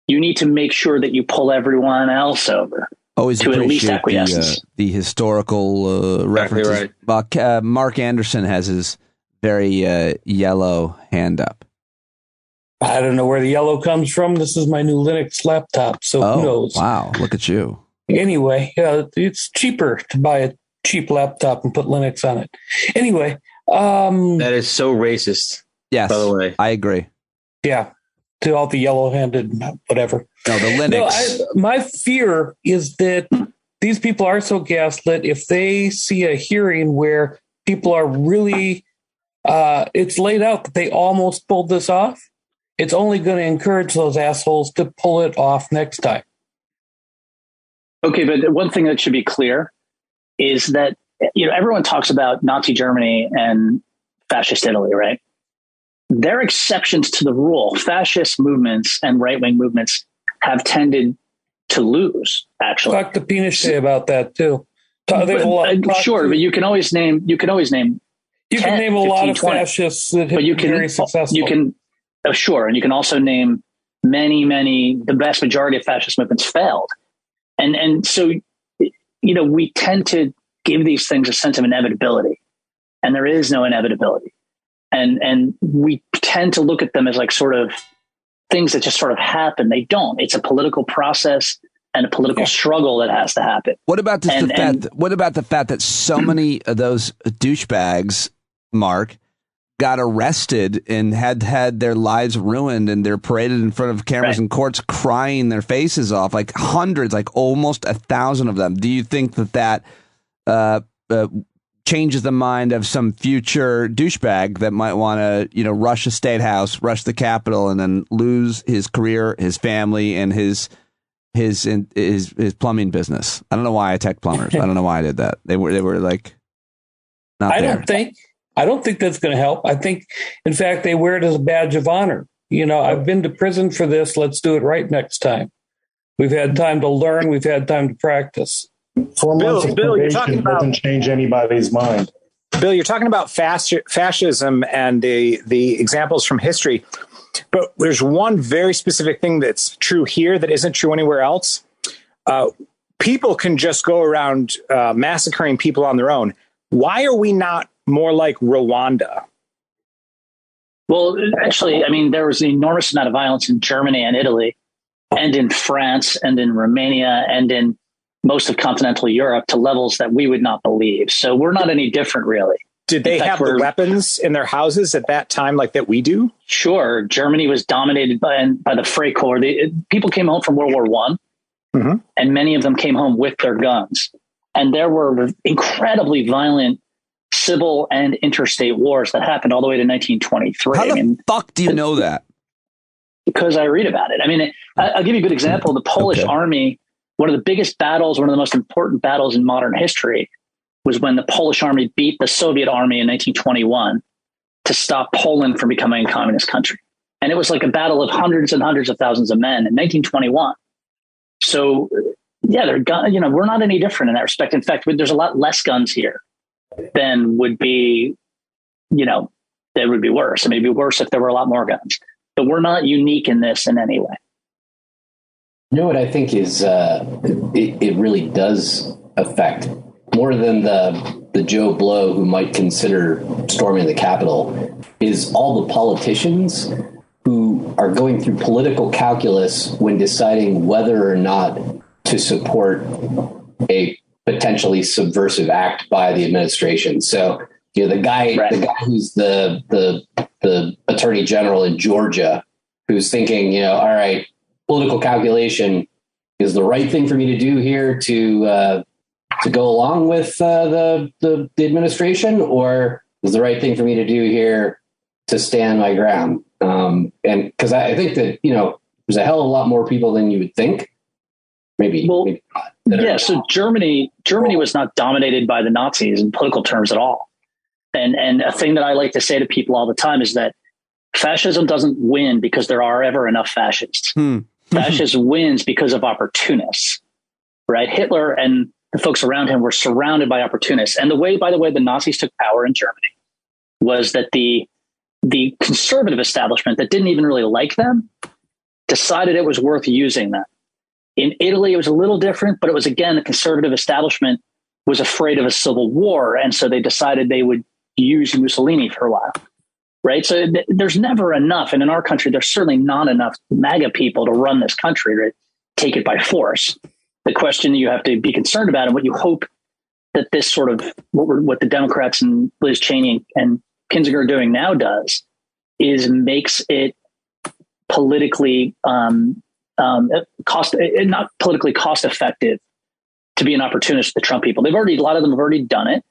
You need to make sure that you pull everyone else over.
Always
to at least acquiescence.
The historical references. Right. Mark Anderson has his very yellow hand up.
I don't know where the yellow comes from. This is my new Linux laptop, so who knows?
Wow, look at you.
Anyway, it's cheaper to buy a cheap laptop and put Linux on it. Anyway.
That is so racist.
Yes,
by the way.
I agree.
Yeah, to all the yellow-handed whatever.
No, the Linux.
My fear is that these people are so gaslit. If they see a hearing where people are really, it's laid out that they almost pulled this off, it's only going to encourage those assholes to pull it off next time.
Okay, but one thing that should be clear is that, everyone talks about Nazi Germany and fascist Italy, right? They're exceptions to the rule. Fascist movements and right-wing movements have tended to lose, actually.
Talk to Pinochet about that, too.
Sure, but you can always name. You can
name a lot of fascists that have been very successful.
You can, sure, and you can also name many. The vast majority of fascist movements failed, and so we tend to give these things a sense of inevitability, and there is no inevitability, and we tend to look at them as like sort of things that just sort of happen. They don't. It's a political process and a political struggle that has to happen.
What about the fact that so many of those douchebags, Mark, got arrested and had their lives ruined, and they're paraded in front of cameras in courts crying their faces off, like hundreds, like almost 1,000 of them? Do you think that changes the mind of some future douchebag that might want to, rush a state house, rush the Capitol, and then lose his career, his family, and his plumbing business? I don't know why I attacked plumbers. I don't know why I did that. They were like, not there.
I don't think that's going to help. I think, in fact, they wear it as a badge of honor. I've been to prison for this. Let's do it right next time. We've had time to learn. We've had time to practice.
4 months of probation doesn't change anybody's mind.
Bill, you're talking about fascism and the examples from history. But there's one very specific thing that's true here that isn't true anywhere else. People can just go around massacring people on their own. Why are we not more like Rwanda?
Well, actually, there was an enormous amount of violence in Germany and Italy and in France and in Romania and in most of continental Europe to levels that we would not believe. So we're not any different, really.
Did they have the weapons in their houses at that time like that we do?
Sure. Germany was dominated by the Freikorps. People came home from World War I, and many of them came home with their guns. And there were incredibly violent civil and interstate wars that happened all the way to 1923.
How the fuck do you know that?
Because I read about it. I'll give you a good example. The Polish army one of the biggest battles, one of the most important battles in modern history was when the Polish army beat the Soviet army in 1921 to stop Poland from becoming a communist country. And it was like a battle of hundreds and hundreds of thousands of men in 1921. So yeah, we're not any different in that respect. In fact, there's a lot less guns here than would be, that would be worse. I mean, it'd be worse if there were a lot more guns, but we're not unique in this in any way.
You know what I think is, it really does affect more than the Joe Blow who might consider storming the Capitol is all the politicians who are going through political calculus when deciding whether or not to support a potentially subversive act by the administration. So, the guy who's the attorney general in Georgia, who's thinking, all right, political calculation is the right thing for me to do here to go along with the administration, or is the right thing for me to do here to stand my ground? And because I think that, there's a hell of a lot more people than you would think. Maybe not. Yeah.
So Germany was not dominated by the Nazis in political terms at all. And a thing that I like to say to people all the time is that fascism doesn't win because there are ever enough fascists. Fascism wins because of opportunists, right? Hitler and the folks around him were surrounded by opportunists. And by the way, the Nazis took power in Germany was that the conservative establishment that didn't even really like them decided it was worth using them. In Italy, it was a little different, but it was, again, the conservative establishment was afraid of a civil war. And so they decided they would use Mussolini for a while. Right. So there's never enough. And in our country, there's certainly not enough MAGA people to run this country, to take it by force. The question you have to be concerned about, and what you hope that this sort of what the Democrats and Liz Cheney and Kinzinger are doing now does, is makes it politically not politically cost effective to be an opportunist for the Trump people. A lot of them have already done it.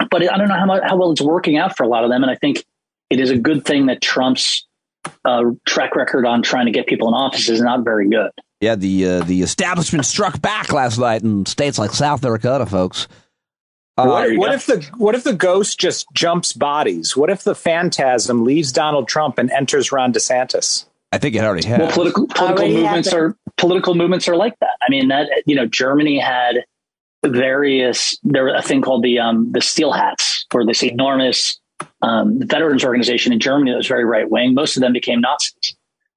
But I don't know how well it's working out for a lot of them. And I think it is a good thing that Trump's track record on trying to get people in office is not very good.
Yeah, the establishment struck back last night in states like South Dakota, folks.
What if the ghost just jumps bodies? What if the phantasm leaves Donald Trump and enters Ron DeSantis?
I think it already has.
Well, political movements are like that. I mean, Germany had there was a thing called the Steel Hats, or this enormous veterans organization in Germany that was very right wing. Most of them became Nazis.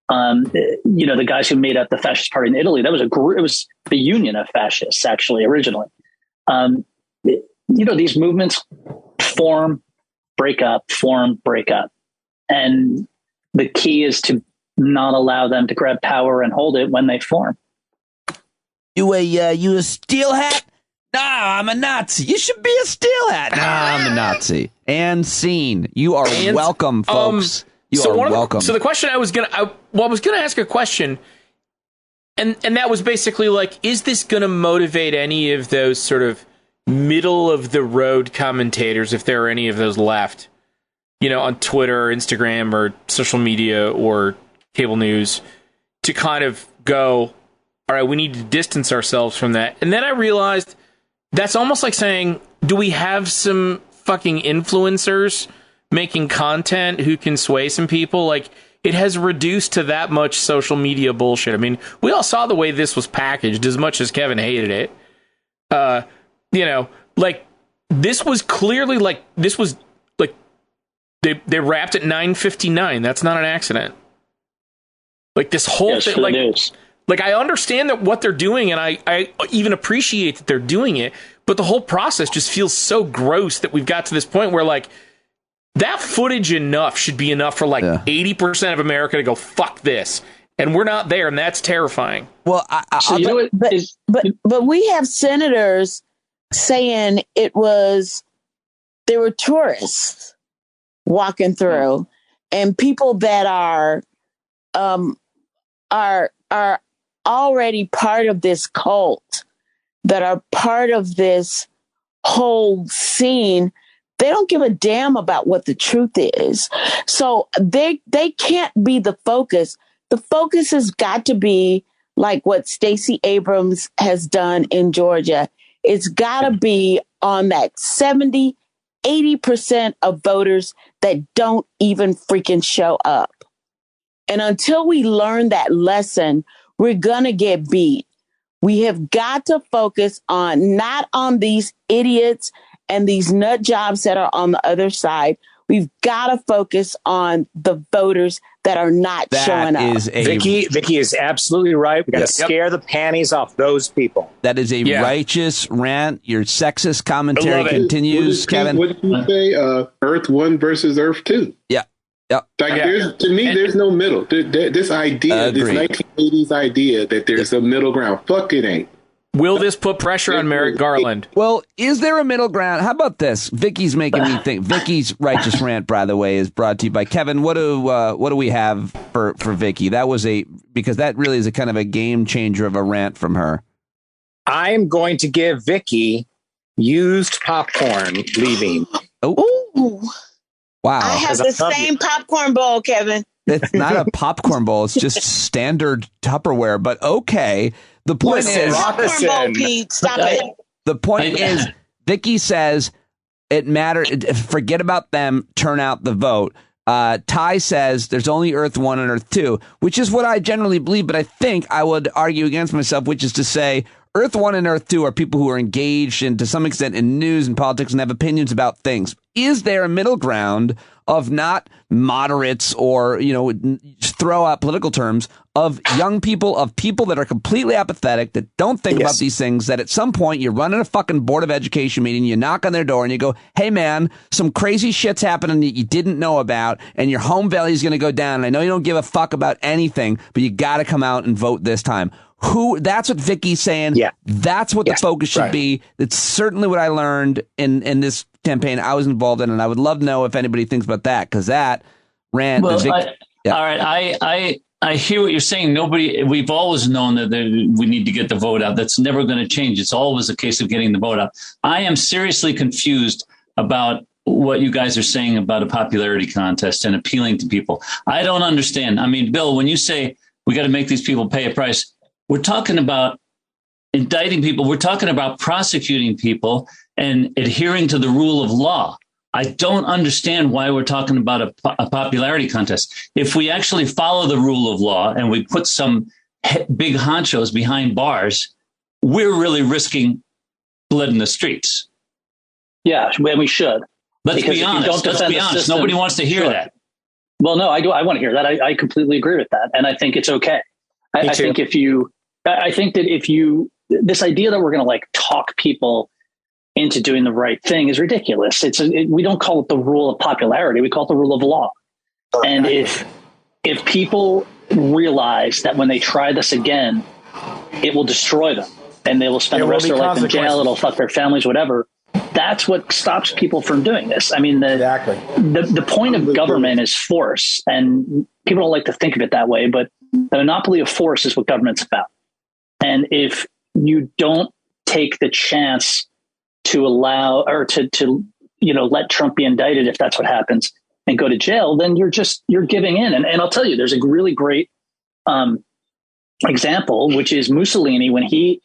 The guys who made up the fascist party in Italy, it was the union of fascists actually originally. These movements form, break up, and the key is to not allow them to grab power and hold it when they form.
You a steel hat? No, I'm a Nazi. You should be a steel hat. No, I'm a Nazi. And scene. You are welcome, folks. You are welcome.
So the question I was gonna ask a question, and that was basically like, is this gonna motivate any of those sort of middle of the road commentators, if there are any of those left, on Twitter or Instagram or social media or cable news, to kind of go, all right, we need to distance ourselves from that. And then I realized that's almost like saying, do we have some fucking influencers making content who can sway some people? Like, it has reduced to that much social media bullshit. I mean, we all saw the way this was packaged, as much as Kevin hated it. This was clearly they wrapped at 9:59. That's not an accident. Like, this whole thing, I understand that what they're doing, and I even appreciate that they're doing it, but the whole process just feels so gross that we've got to this point where, like, that footage should be enough for 80% of America to go, fuck this. And we're not there, and that's terrifying.
Well,
but we have senators saying there were tourists walking through, and people that are already part of this cult, that are part of this whole scene. They don't give a damn about what the truth is. So they can't be the focus. The focus has got to be like what Stacey Abrams has done in Georgia. It's got to be on that 70, 80% of voters that don't even freaking show up. And until we learn that lesson, we're going to get beat. We have got to focus on not on these idiots and these nut jobs that are on the other side. We've got to focus on the voters that are not showing up.
Vicky is absolutely right. We got to scare the panties off those people.
That is a righteous rant. Your sexist commentary continues, Kevin.
What did you say? Earth 1 versus Earth 2.
Yeah. Yep.
To me, there's no middle. This idea, this 1980s idea that there's a middle ground. Fuck it ain't.
Will this put pressure on Merrick Garland?
Well, is there a middle ground? How about this? Vicky's making me think. Vicky's righteous rant, by the way, is brought to you by Kevin. What do we have for Vicky? That was because that really is a kind of a game changer of a rant from her.
I'm going to give Vicky used popcorn leaving.
Ooh.
Wow.
I have the same popcorn bowl, Kevin.
It's not a popcorn bowl. It's just standard Tupperware. But okay. The point is,
popcorn bowl, Pete. Stop it.
The point is, Vicky says it matters. Forget about them. Turn out the vote. Ty says there's only Earth 1 and Earth 2, which is what I generally believe. But I think I would argue against myself, which is to say Earth 1 and Earth 2 are people who are engaged in, to some extent, in news and politics and have opinions about things. Is there a middle ground of not moderates or, just throw out political terms, of young people, of people that are completely apathetic, that don't think about these things, that at some point you're running a fucking Board of Education meeting, you knock on their door and you go, hey man, some crazy shit's happening that you didn't know about and your home value is going to go down. And I know you don't give a fuck about anything, but you got to come out and vote this time. That's what Vicky's saying. Yeah. That's what the focus should be. It's certainly what I learned in this campaign I was involved in, and I would love to know if anybody thinks about that, because that rant.
Well, all right, I hear what you're saying. We've always known that we need to get the vote out. That's never going to change. It's always a case of getting the vote out. I am seriously confused about what you guys are saying about a popularity contest and appealing to people. I don't understand. I mean, Bill, when you say we got to make these people pay a price, we're talking about indicting people. We're talking about prosecuting people and adhering to the rule of law. I don't understand why we're talking about a popularity contest. If we actually follow the rule of law and we put some big honchos behind bars, we're really risking blood in the streets.
Yeah, and we should.
Let's be honest. Nobody wants to hear that.
Well, no, I do. I want to hear that. I completely agree with that. And I think it's okay. I think this idea that we're going to talk people into doing the right thing is ridiculous. We don't call it the rule of popularity. We call it the rule of law. And if people realize that when they try this again, it will destroy them and they will spend the rest of their life in jail, it'll fuck their families, whatever. That's what stops people from doing this. I mean, the point of government is force, and people don't like to think of it that way, but the monopoly of force is what government's about. And if you don't take the chance to allow or to let Trump be indicted, if that's what happens, and go to jail, then you're giving in. And I'll tell you, there's a really great example, which is Mussolini when he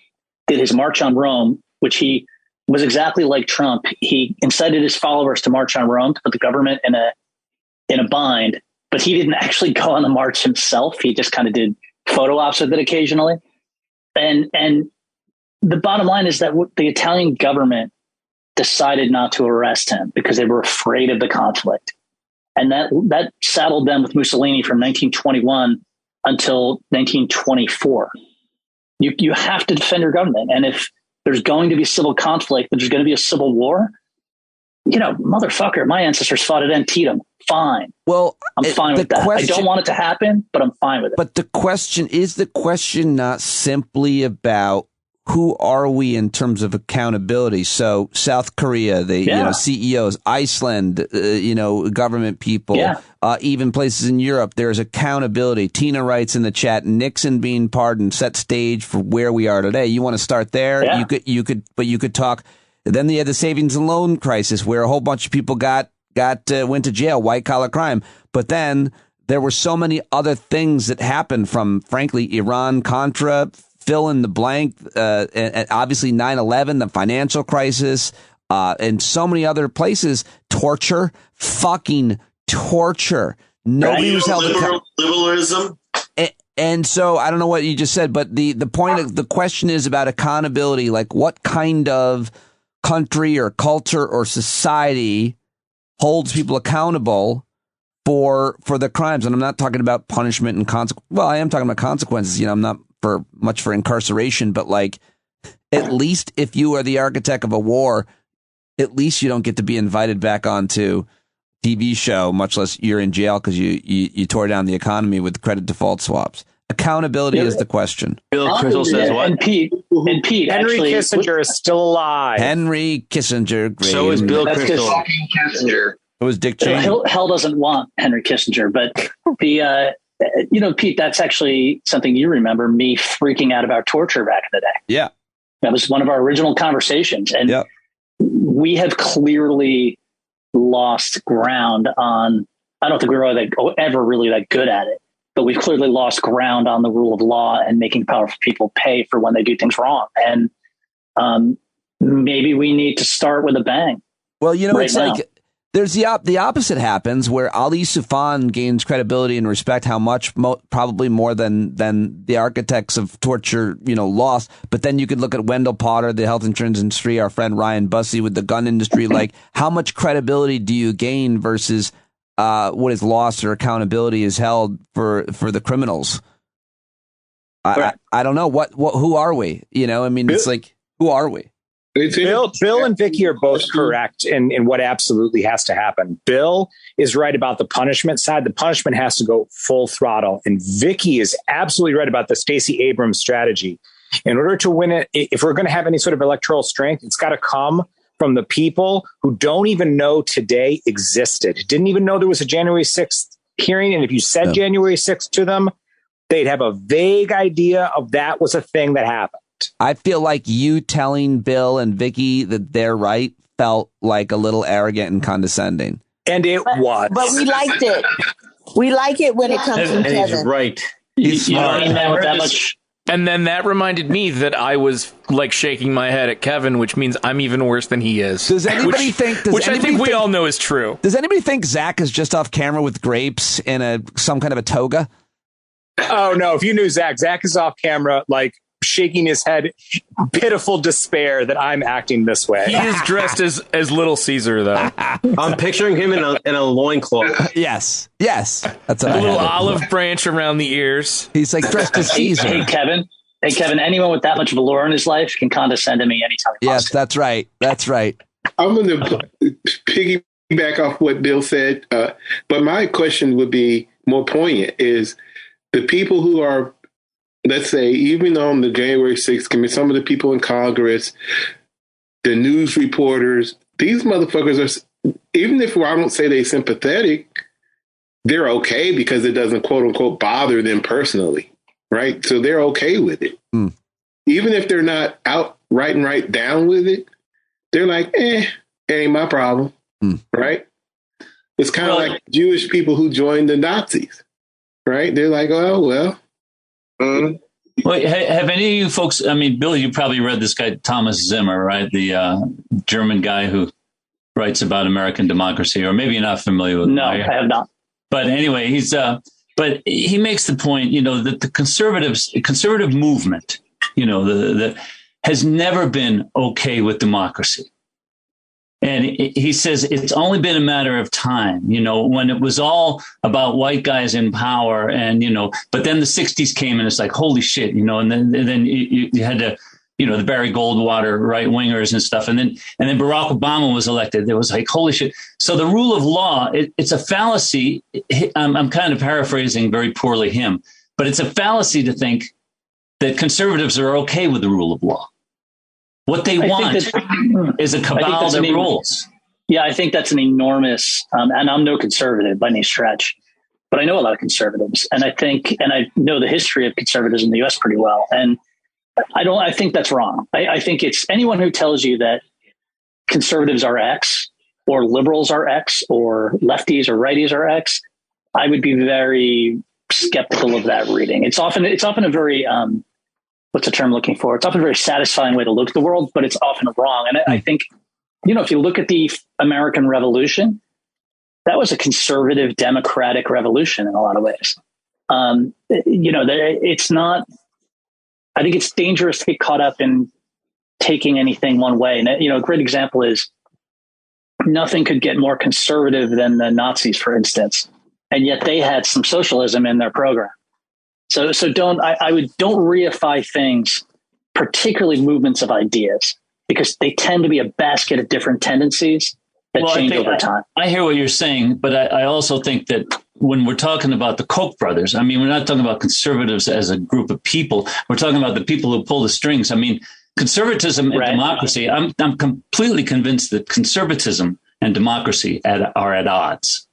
did his March on Rome, which he was exactly like Trump. He incited his followers to march on Rome to put the government in a bind, but he didn't actually go on the march himself. He just kind of did photo ops with it occasionally. And the bottom line is that the Italian government decided not to arrest him because they were afraid of the conflict. And that saddled them with Mussolini from 1921 until 1924. You have to defend your government. And if there's going to be civil conflict, there's going to be a civil war, motherfucker, my ancestors fought at Antietam. Fine.
Well,
I'm fine with that. I don't want it to happen, but I'm fine with it.
But the question not simply about who are we in terms of accountability? So South Korea, CEOs, Iceland, government people, even places in Europe, there's accountability. Tina writes in the chat, Nixon being pardoned set stage for where we are today. You want to start there? Yeah. You could talk. Then they had the savings and loan crisis where a whole bunch of people went to jail, white collar crime. But then there were so many other things that happened, from, frankly, Iran, Contra, fill in the blank, and obviously 9/11, the financial crisis, and so many other places. Torture, fucking torture. Nobody was held
liberalism.
And so I don't know what you just said, but the point of the question is about accountability. Like, what kind of country or culture or society holds people accountable for the crimes? And I'm not talking about punishment and well, I am talking about consequences. I'm not for incarceration, but like, at least if you are the architect of a war, at least you don't get to be invited back onto TV show, much less you're in jail because you tore down the economy with credit default swaps. Accountability is the question.
Bill Crystal says what?
And Pete,
Henry
actually,
Kissinger is still alive.
Henry Kissinger. Great.
So is Bill Crystal.
Kissinger.
It was Dick Cheney.
Hell doesn't want Henry Kissinger, but Pete, that's actually something you remember me freaking out about torture back in the day.
Yeah.
That was one of our original conversations. And we have clearly lost ground on, I don't think we were ever really that good at it, but we've clearly lost ground on the rule of law and making powerful people pay for when they do things wrong. And maybe we need to start with a bang.
Well, it's now. Like, there's the opposite happens, where Ali Soufan gains credibility and respect, how much, probably more than the architects of torture, lost. But then you could look at Wendell Potter, the health insurance industry, our friend Ryan Bussey with the gun industry. Like, how much credibility do you gain versus what is lost or accountability is held for the criminals? I don't know. Who are we? It's like, who are we?
Bill and Vicky are both correct in what absolutely has to happen. Bill is right about the punishment side. The punishment has to go full throttle. And Vicky is absolutely right about the Stacey Abrams strategy. In order to win it, if we're going to have any sort of electoral strength, it's got to come from the people who don't even know today existed, didn't even know there was a January 6th hearing. And if you said January 6th to them, they'd have a vague idea of that was a thing that happened.
I feel like you telling Bill and Vicky that they're right felt like a little arrogant and condescending.
And it was.
But we liked it. We like it when it comes from Kevin.
He's right.
He's smart.
And then that reminded me that I was like shaking my head at Kevin, which means I'm even worse than he is.
Does anybody think?
Which I think we all know is true.
Does anybody think Zach is just off camera with grapes in some kind of a toga?
Oh no! If you knew Zach is off camera, like shaking his head, pitiful despair that I'm acting this way.
He is dressed as Little Caesar, though.
I'm picturing him in a loincloth.
Yes. That's
a little olive branch around the ears.
He's like dressed as Caesar.
Hey, Kevin, anyone with that much of allure in his life can condescend to me anytime he wants.
Yes, that's right.
I'm going to piggyback off what Bill said, but my question would be more poignant: is the people who are, let's say, even on the January 6th committee, some of the people in Congress, the news reporters, these motherfuckers are, even if I don't say they're sympathetic, they're okay because it doesn't, quote unquote, bother them personally, right? So they're okay with it. Even if they're not out right down with it, they're like, it ain't my problem, right? It's kind of like Jewish people who joined the Nazis, right? They're like, oh, well.
Well, have any of you folks, Bill, you probably read this guy, Thomas Zimmer, right? The German guy who writes about American democracy, or maybe you're not familiar with him.
No, I have not.
But anyway, but he makes the point, that the conservative movement, the has never been okay with democracy. And he says it's only been a matter of time, when it was all about white guys in power and, but then the 60s came and it's like, holy shit, and then you had to, the Barry Goldwater right wingers and stuff. And then Barack Obama was elected. There was like, holy shit. So the rule of law, it's a fallacy. I'm kind of paraphrasing very poorly him, but it's a fallacy to think that conservatives are okay with the rule of law. What they want is a cabal that rules.
Yeah, I think that's an enormous, and I'm no conservative by any stretch, but I know a lot of conservatives. And I know the history of conservatives in the U.S. pretty well. And I think that's wrong. I think it's anyone who tells you that conservatives are X or liberals are X or lefties or righties are X. I would be very skeptical of that reading. It's often a very what's the term I'm looking for? It's often a very satisfying way to look at the world, but it's often wrong. And I think, if you look at the American Revolution, that was a conservative democratic revolution in a lot of ways. It's not. I think it's dangerous to get caught up in taking anything one way. And a great example is nothing could get more conservative than the Nazis, for instance, and yet they had some socialism in their program. So don't reify things, particularly movements of ideas, because they tend to be a basket of different tendencies that change over time.
I hear what you're saying, but I also think that when we're talking about the Koch brothers, I mean, we're not talking about conservatives as a group of people. We're talking about the people who pull the strings. I mean, conservatism and democracy, I'm completely convinced that conservatism and democracy are at odds.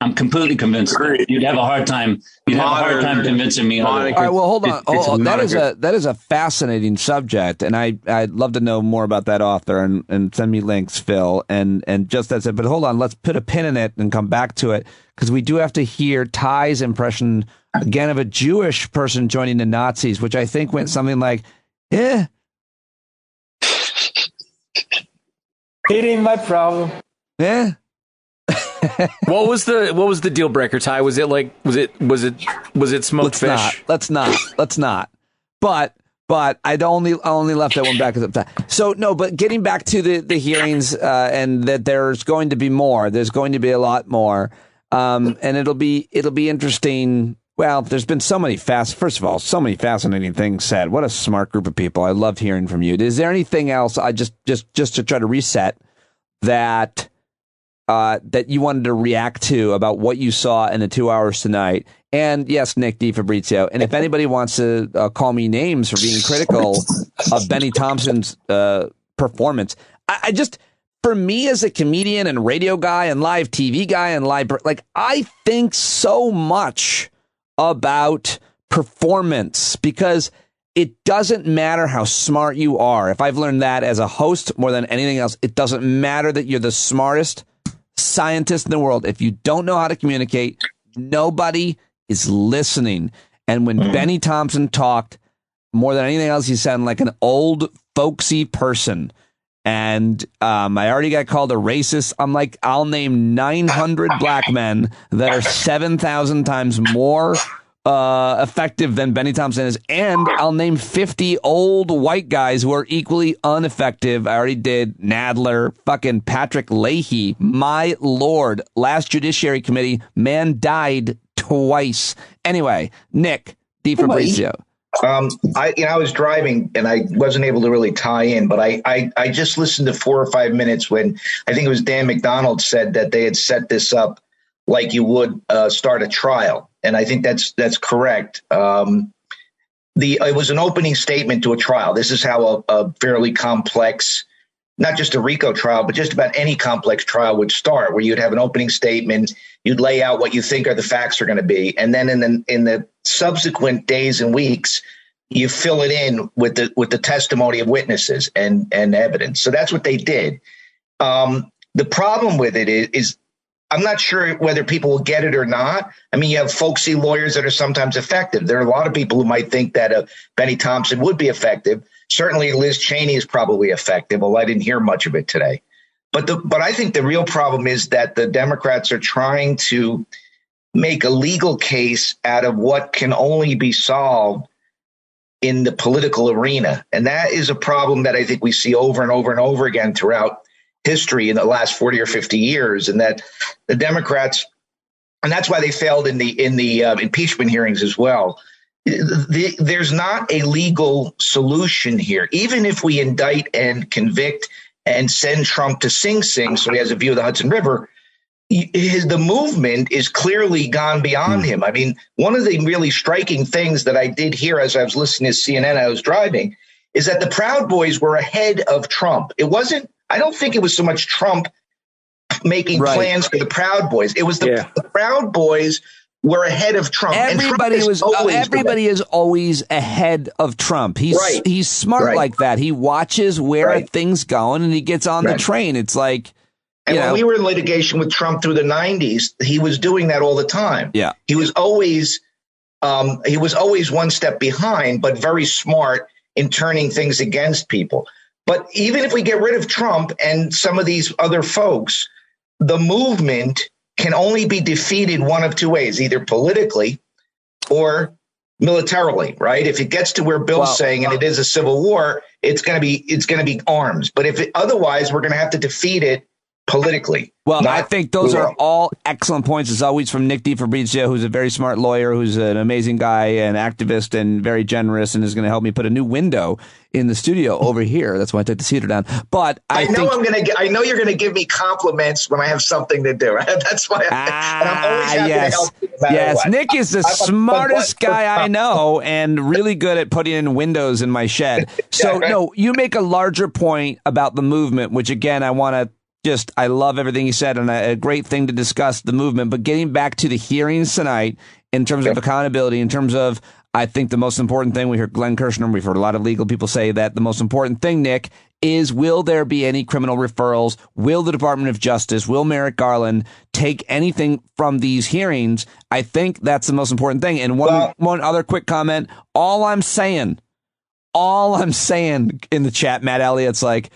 I'm completely convinced that you'd have a hard time. Convincing me.
All right, well, hold on. That is a fascinating subject, and I'd love to know more about that author. And send me links, Phil. And just that's it. But hold on, let's put a pin in it and come back to it, because we do have to hear Ty's impression again of a Jewish person joining the Nazis, which I think went something like, "Yeah,
it ain't my problem."
Yeah.
What was the deal breaker, Ty? Was it smoked fish?
Let's not. But I'd only left that one back as a So no, but getting back to the hearings, and that there's going to be more. There's going to be a lot more, and it'll be interesting. Well, there's been so many so many fascinating things said. What a smart group of people. I loved hearing from you. Is there anything else? I just to try to reset that you wanted to react to about what you saw in the 2 hours tonight. And yes, Nick DiFabrizio. And if anybody wants to call me names for being critical of Benny Thompson's performance, I just, for me as a comedian and radio guy and live TV guy and I think so much about performance, because it doesn't matter how smart you are. If I've learned that as a host more than anything else, it doesn't matter that you're the smartest scientist in the world. If you don't know how to communicate, nobody is listening. And when Benny Thompson talked, more than anything else, he sounded like an old folksy person. And I already got called a racist. I'm like, I'll name 900 black men that are 7,000 times more effective than Benny Thompson is, and I'll name 50 old white guys who are equally ineffective. I already did. Nadler, fucking Patrick Leahy, my lord, last Judiciary Committee, man died twice. Anyway, Nick DiFabrizio.
I was driving and I wasn't able to really tie in, but I just listened to 4 or 5 minutes when I think it was Dan McDonald said that they had set this up like you would start a trial. And I think that's correct. It was an opening statement to a trial. This is how a fairly complex, not just a RICO trial, but just about any complex trial would start, where you'd have an opening statement, you'd lay out what you think are the facts are going to be, and then in the subsequent days and weeks, you fill it in with the testimony of witnesses and evidence. So that's what they did. The problem with it is I'm not sure whether people will get it or not. I mean, you have folksy lawyers that are sometimes effective. There are a lot of people who might think that Benny Thompson would be effective. Certainly Liz Cheney is probably effective, although I didn't hear much of it today. But I think the real problem is that the Democrats are trying to make a legal case out of what can only be solved in the political arena. And that is a problem that I think we see over and over and over again throughout history in the last 40 or 50 years, and that the Democrats, and that's why they failed in the impeachment hearings as well. There's not a legal solution here. Even if we indict and convict and send Trump to Sing Sing, so he has a view of the Hudson River, the movement is clearly gone beyond him. I mean, one of the really striking things that I did hear as I was listening to CNN, I was driving, is that the Proud Boys were ahead of Trump. I don't think it was so much Trump making plans for the Proud Boys. It was the Proud Boys were ahead of Trump.
Everybody is always ahead of Trump. He's smart like that. He watches where things going and he gets on the train. It's like,
And when we were in litigation with Trump through the 90s, he was doing that all the time.
Yeah.
He was always one step behind, but very smart in turning things against people. But even if we get rid of Trump and some of these other folks, the movement can only be defeated one of two ways, either politically or militarily, right? If it gets to where Bill's saying, and it is a civil war, it's going to be arms. But otherwise, we're going to have to defeat it politically.
Well, I think those are all excellent points, as always, from Nick DiFabrizio, who's a very smart lawyer, who's an amazing guy, an activist, and very generous, and is going to help me put a new window in the studio over here. That's why I took the cedar down. But I
know you're going to give me compliments when I have something to do. That's why I'm always happy to help you.
Yes, Nick is the smartest guy I know, and really good at putting in windows in my shed. So, no, you make a larger point about the movement, which again, I love everything you said, and a great thing to discuss the movement. But getting back to the hearings tonight, in terms of accountability, in terms of, I think the most important thing, we heard Glenn Kirshner, we've heard a lot of legal people say that the most important thing, Nick, is will there be any criminal referrals? Will the Department of Justice, will Merrick Garland take anything from these hearings? I think that's the most important thing. And one other quick comment, all I'm saying in the chat, Matt Elliott's like,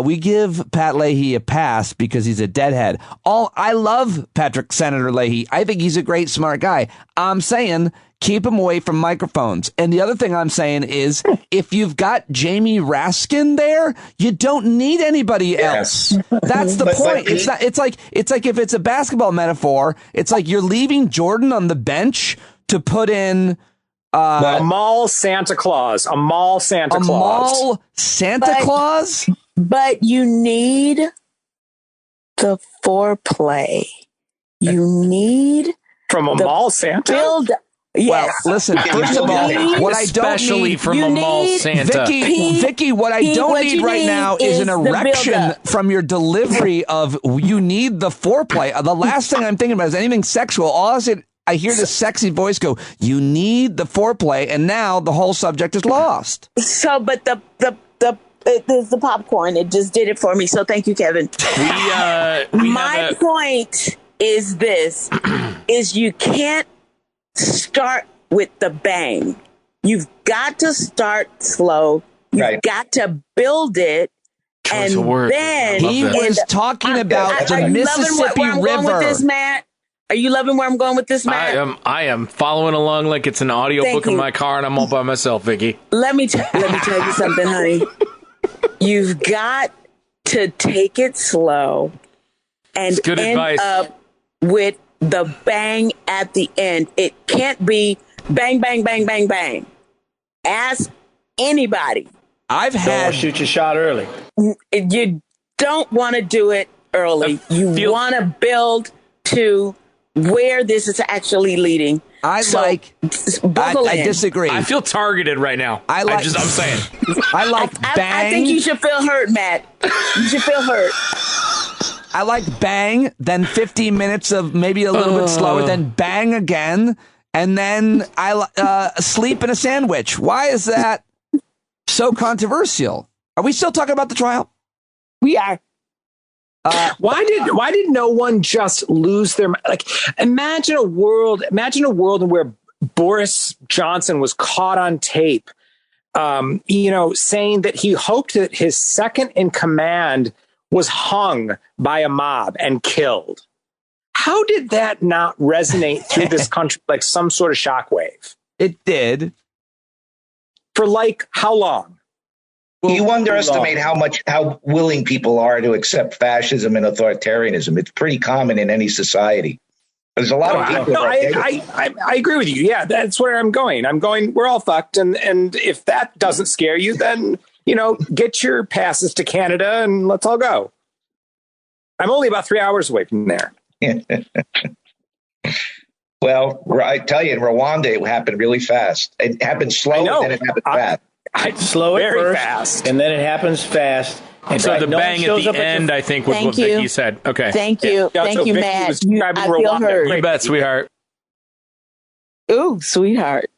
we give Pat Leahy a pass because he's a deadhead. I love Senator Leahy. I think he's a great, smart guy. I'm saying keep him away from microphones. And the other thing I'm saying is if you've got Jamie Raskin there, you don't need anybody else. That's the point. It's like if it's a basketball metaphor, it's like you're leaving Jordan on the bench to put in
a mall Santa Claus.
But you need the foreplay. You need
from a mall Santa.
Build.
Well, listen. First of all, what I don't need
from a mall Santa,
Vicky, what I don't need right now is an erection from your delivery of. You need the foreplay. The last thing I'm thinking about is anything sexual. All I hear this sexy voice go, "You need the foreplay," and now the whole subject is lost.
So, but there's the popcorn. It just did it for me. So thank you, Kevin. My point is this, is you can't start with the bang. You've got to start slow. You've got to build it. And then
he was talking about the Mississippi River.
Are you loving where I'm going with this, Matt?
I am following along like it's an audiobook in my car and I'm all by myself, Vicky.
Let me tell you something, honey. You've got to take it slow and end up with the bang at the end. It can't be bang, bang, bang, bang, bang. Ask anybody.
Don't shoot your shot early.
You don't want to do it early. You want to build to where this is actually leading.
I disagree.
I feel targeted right now. I'm saying.
I like bang.
I think you should feel hurt, Matt. You should feel hurt.
I like bang, then 15 minutes of maybe a little bit slower, then bang again, and then I sleep in a sandwich. Why is that so controversial? Are we still talking about the trial?
We are.
Why did no one just lose their imagine a world in where Boris Johnson was caught on tape saying that he hoped that his second in command was hung by a mob and killed. How did that not resonate through this country like some sort of shockwave?
It did.
For how long?
Well, you underestimate how willing people are to accept fascism and authoritarianism. It's pretty common in any society. There's a lot of people.
No, I agree with you. Yeah, that's where I'm going. We're all fucked. And if that doesn't scare you, then, get your passes to Canada and let's all go. I'm only about 3 hours away from there.
Well, I tell you, in Rwanda, it happened really fast. It happened slow, and then it happened fast.
Slow it
very
first,
fast,
and then it happens fast.
And so the bang at the end, I think, was what Vicky said. Okay.
Thank you. Thank you, Matt. I feel hurt.
You bet, sweetheart.
Ooh, sweetheart.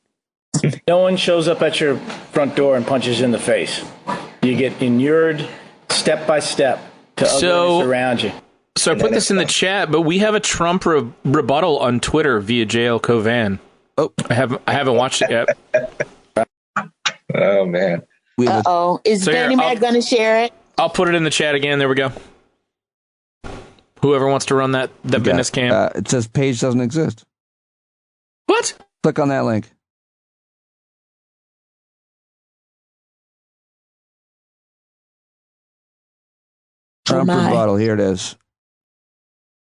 No one shows up at your front door and punches you in the face. You get inured step by step to others around you.
So I put this in the chat, but we have a Trump rebuttal on Twitter via JL Covan. Oh, I haven't watched it yet.
Oh man.
Is Danny Mac going to share it?
I'll put it in the chat again. There we go. Whoever wants to run that business cam.
It says page doesn't exist.
What?
Click on that link. Trump rebuttal. Here it is.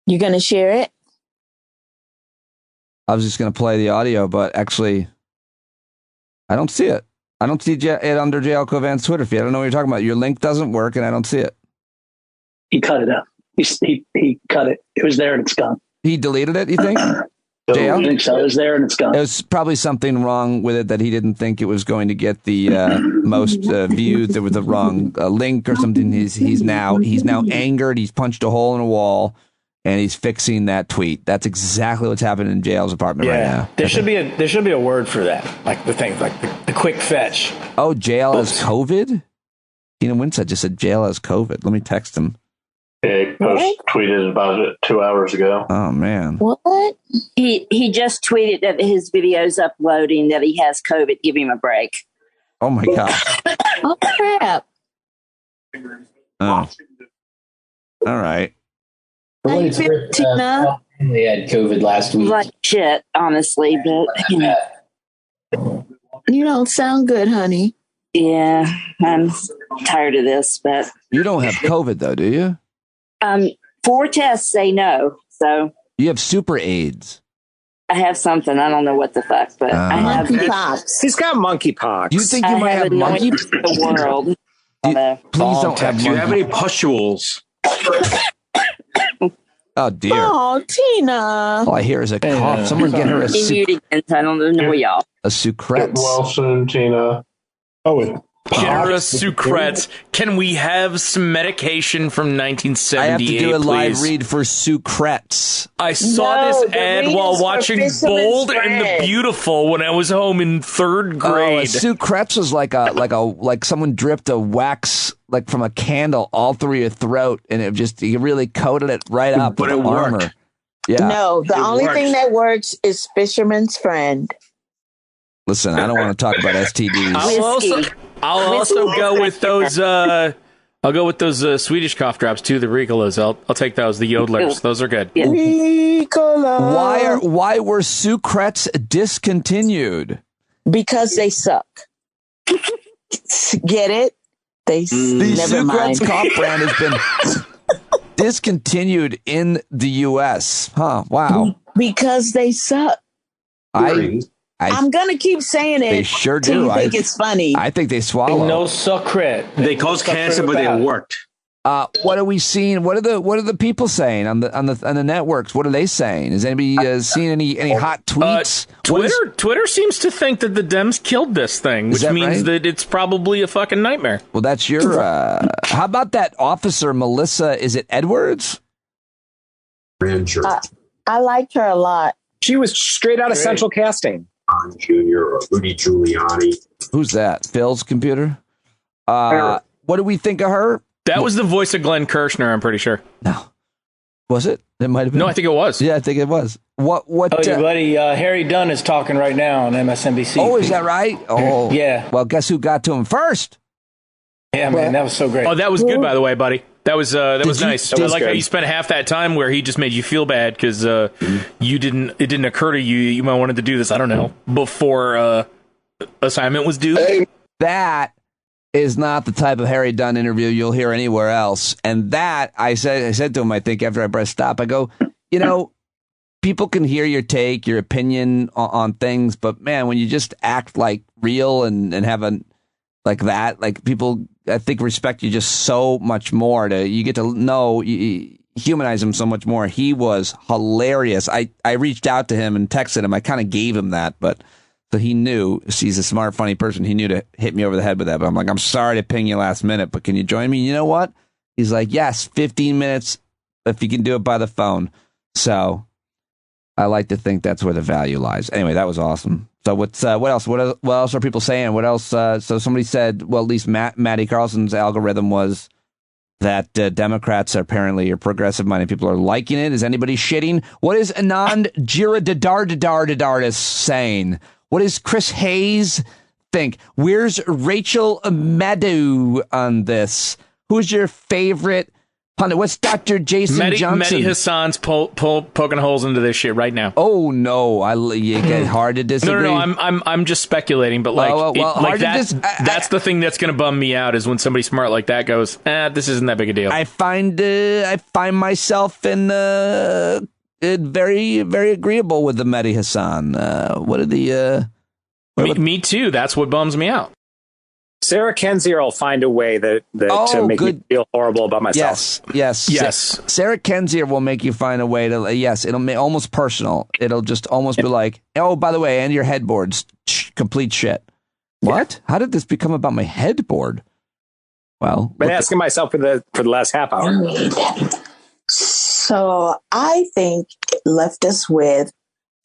You going to share it?
I was just going to play the audio, but actually, I don't see it. I don't see it under JL Covan's Twitter feed. I don't know what you're talking about. Your link doesn't work, and I don't see it.
He cut it out. He cut it. It was there and it's gone.
He deleted it, you think? JL?
I think so. It was there and it's gone.
There was probably something wrong with it that he didn't think it was going to get the most views. There was a wrong link or something. He's now angered. He's punched a hole in a wall, and he's fixing that tweet. That's exactly what's happening in JL's apartment right now.
There should be a word for that, like the thing, like the quick fetch.
Oh, JL has COVID? Tina Winsett just said JL has COVID. Let me text him.
Yeah, he tweeted about it 2 hours ago.
Oh man!
What?
He just tweeted that his video's uploading, that he has COVID. Give him a break.
Oh my god!
Oh crap!
Oh. All right.
How you feel, Tina? They had COVID last week.
Like shit, honestly, but you know.
You don't sound good, honey.
Yeah, I'm tired of this, but
you don't have COVID though, do you?
4 tests say no, so
you have super AIDS.
I have something. I don't know what the fuck, but I have
monkeypox.
He's got monkeypox.
You think you might have monkeypox?
The world.
Please don't have.
Do you have any pustules?
Oh dear!
Oh, Tina!
All I hear is a cough. Someone get her a
I don't know y'all.
A Sucrets.
Well soon, Tina. Oh,
Generous Sucrets. Can we have some medication from 1978?
I have to do a live
please?
read for Sucrets.
I saw this ad while watching Bold and the Beautiful when I was home in 3rd grade.
Sucrets was like someone dripped a wax like from a candle all through your throat, and it just you really coated it right up with armor.
Worked.
Yeah.
No, the only thing that works is Fisherman's Friend.
Listen, I don't want to talk about STDs.
I'll also go with those. I'll go with those Swedish cough drops too. The Ricolas. I'll take those. The Yodelers. Those are good.
Ricola.
Why were Sucrets discontinued?
Because they suck. Get it?
The Sucrets cough brand has been discontinued in the U.S. Huh? Wow.
Because they suck. I'm going to keep saying it.
They sure do.
I think it's funny.
I think they swallow.
No secret.
They cause cancer, but they worked.
What are we seeing? What are the people saying on the networks? What are they saying? Has anybody seen any hot tweets?
Twitter seems to think that the Dems killed this thing, which means that it's probably a fucking nightmare.
Well, that's your. How about that officer, Melissa? Is it Edwards?
I liked her a lot.
She was straight out of Central Casting.
Jr. or Rudy Giuliani.
Who's that? Phil's computer? What do we think of her?
That was the voice of Glenn Kirshner, I'm pretty sure.
No. Was it? It might have been.
No, I think it was.
Yeah, I think it was. What?
Oh, your buddy Harry Dunn is talking right now on MSNBC.
Oh, is that right? Oh,
yeah.
Well, guess who got to him first?
Yeah, man, that was so great.
Oh, that was good, by the way, buddy. That was nice. I like how you spent half that time where he just made you feel bad because it didn't occur to you might wanted to do this. I don't know before assignment was due.
That is not the type of Harry Dunn interview you'll hear anywhere else. And that I said to him, I think after I pressed stop, I go, people can hear your take, your opinion on things, but man, when you just act like real and have like that, like people, I think respect you just so much more. You get to know, you humanize him so much more. He was hilarious. I reached out to him and texted him. I kind of gave him that, but so he knew. He's a smart, funny person. He knew to hit me over the head with that. But I'm like, I'm sorry to ping you last minute, but can you join me? You know what? He's like, yes, 15 minutes if you can do it by the phone. So I like to think that's where the value lies. Anyway, that was awesome. So what else? What else are people saying? What else? So somebody said, well, at least Matty Carlson's algorithm was that Democrats apparently are progressive-minded people are liking it. Is anybody shitting? What is Anand Giridharadas saying? What does Chris Hayes think? Where's Rachel Maddow on this? Who's your favorite pundit? What's Dr. Jason Johnson?
Mehdi Hassan's poking holes into this shit right now.
Oh no, you get hard to disagree.
No, I'm just speculating, but that's the thing that's going to bum me out is when somebody smart like that goes, this isn't that big a deal.
I find myself in very very agreeable with the Mehdi Hassan. What are the
me too. That's what bums me out.
Sarah Kendzior will find a way to make me feel horrible about myself.
Yes. Sarah Kendzior will make you find a way to. Yes, it'll make almost personal. It'll just almost be like, oh, by the way, and your headboard's complete shit. What? How did this become about my headboard? Well,
been asking myself for the last half hour.
So I think it left us with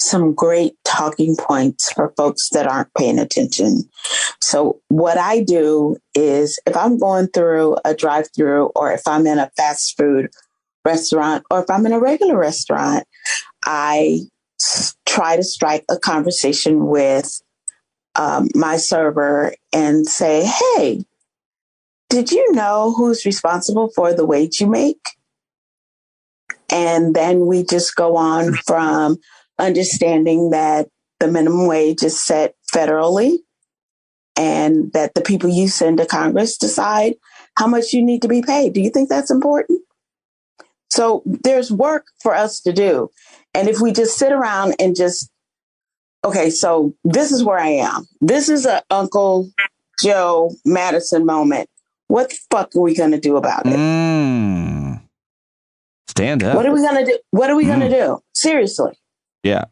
some great talking points for folks that aren't paying attention. So what I do is if I'm going through a drive-through or if I'm in a fast food restaurant or if I'm in a regular restaurant, I try to strike a conversation with my server and say, hey, did you know who's responsible for the wage you make? And then we just go on from understanding that the minimum wage is set federally and that the people you send to Congress decide how much you need to be paid. Do you think that's important? So there's work for us to do. And if we just sit around and just, okay, so this is where I am. This is a Uncle Joe Madison moment. What the fuck are we going to do about it?
Stand up.
What are we going to do? What are we going to do? Seriously.
Yeah.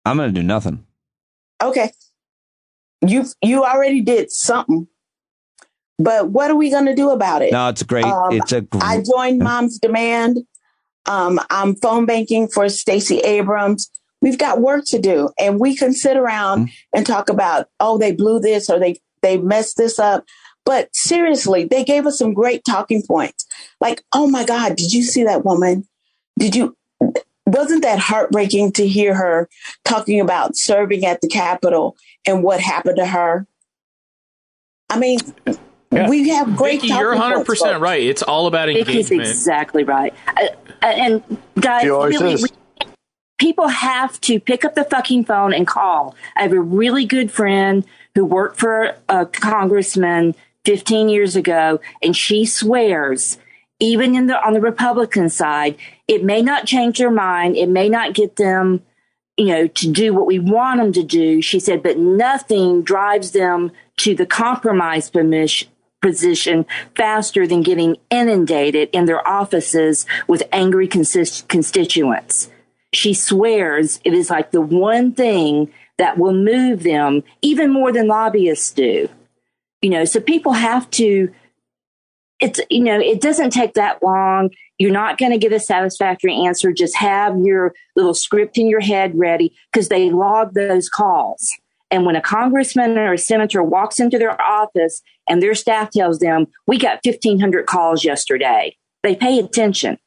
I'm going to do nothing.
Okay. You already did something. But what are we going to do about it?
No, it's great.
I joined Mom's Demand. I'm phone banking for Stacey Abrams. We've got work to do. And we can sit around and talk about, oh, they blew this or they messed this up. But seriously, they gave us some great talking points. Like, oh my God, did you see that woman? Wasn't that heartbreaking to hear her talking about serving at the Capitol and what happened to her? I mean, we have great
Vicky, you're 100% right. It's all about engagement.
Vicky's exactly right. And guys, really, people have to pick up the fucking phone and call. I have a really good friend who worked for a congressman 15 years ago, and she swears, even on the Republican side, it may not change their mind. It may not get them, to do what we want them to do. She said, but nothing drives them to the compromise position faster than getting inundated in their offices with angry constituents. She swears it is like the one thing that will move them even more than lobbyists do. So people have to, it doesn't take that long. You're not going to get a satisfactory answer. Just have your little script in your head ready because they log those calls. And when a congressman or a senator walks into their office and their staff tells them, we got 1,500 calls yesterday, they pay attention.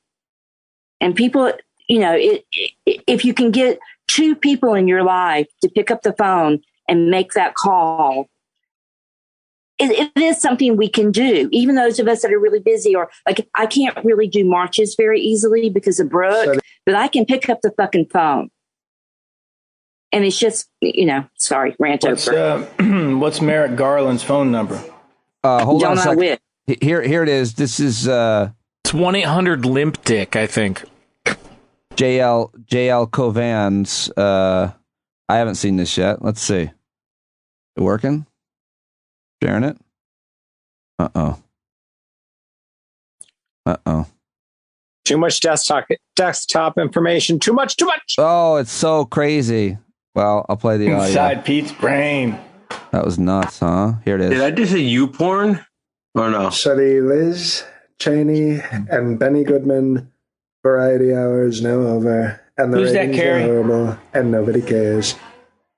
And people, if you can get two people in your life to pick up the phone and make that call, it is something we can do. Even those of us that are really busy, or like I can't really do marches very easily because of Brooke, but I can pick up the fucking phone. And it's just, sorry, rant over.
What's Merrick Garland's phone number?
Hold on a second. Here it is. This is
it's 1-800 Limp Dick, I think.
JL Covan's. I haven't seen this yet. Let's see. It working? Sharing it? Uh-oh.
Too much desktop information. Too much.
Oh, it's so crazy. Well, I'll play the audio.
Inside Pete's brain.
That was nuts, huh? Here it is.
Did I just say you porn? Or no?
Study Liz Cheney and Benny Goodman. Variety hours now over. And the
Who's that,
ratings
Carrie?
are horrible, and nobody cares.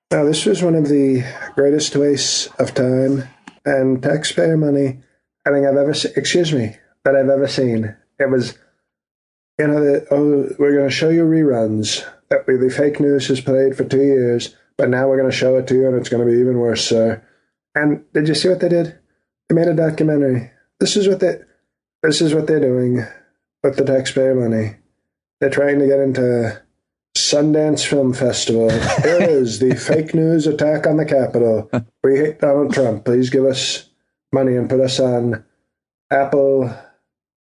Now, this was one of the greatest wastes of time and taxpayer money I think I've ever seen. Excuse me. that I've ever seen. It was, we're going to show you reruns. The fake news has played for 2 years, but now we're going to show it to you, and it's going to be even worse, sir. And did you see what they did? They made a documentary. This is what they're doing with the taxpayer money. They're trying to get into Sundance Film Festival. Here is the fake news attack on the Capitol. We hate Donald Trump. Please give us money and put us on Apple,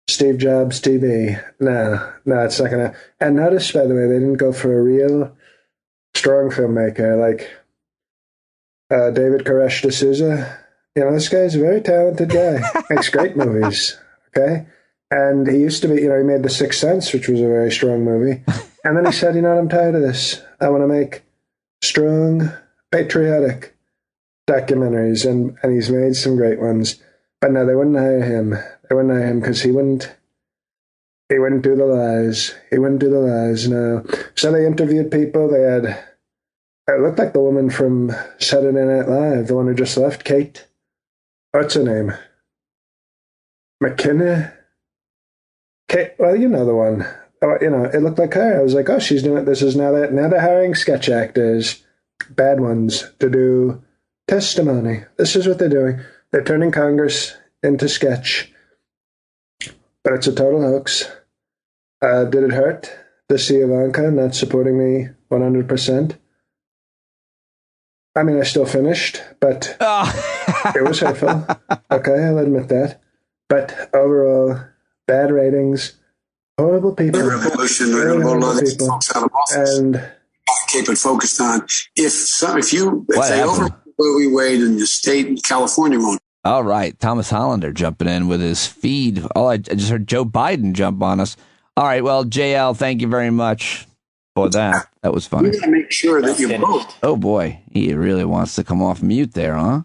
Steve Jobs TV. No, it's not going to. And notice, by the way, they didn't go for a real strong filmmaker like David Koresh D'Souza. This guy's a very talented guy. Makes great movies. Okay? And he used to be, he made The Sixth Sense, which was a very strong movie. And then he said, I'm tired of this. I want to make strong, patriotic documentaries. And he's made some great ones. But no, they wouldn't hire him. They wouldn't hire him because he wouldn't do the lies. He wouldn't do the lies, no. So they interviewed people. They had, it looked like the woman from Saturday Night Live, the one who just left, Kate. What's her name? McKenna? Kate, well, you know the one. It looked like her. I was like, oh, she's doing it. This is now they're hiring sketch actors, bad ones, to do testimony. This is what they're doing. They're turning Congress into sketch. But it's a total hoax. Did it hurt to see Ivanka not supporting me 100%? I mean, I still finished, but it was hurtful. Okay, I'll admit that. But overall, bad ratings, horrible people.
The revolution, we're going to vote all these folks out of office.
And
keep it focused on if they overrule Roe v. Wade in the state and California won't.
All right, Thomas Hollander jumping in with his feed. Oh, I just heard Joe Biden jump on us. All right, well, JL, thank you very much for that. That was funny.
You got to make sure that you vote.
Oh boy, he really wants to come off mute there, huh?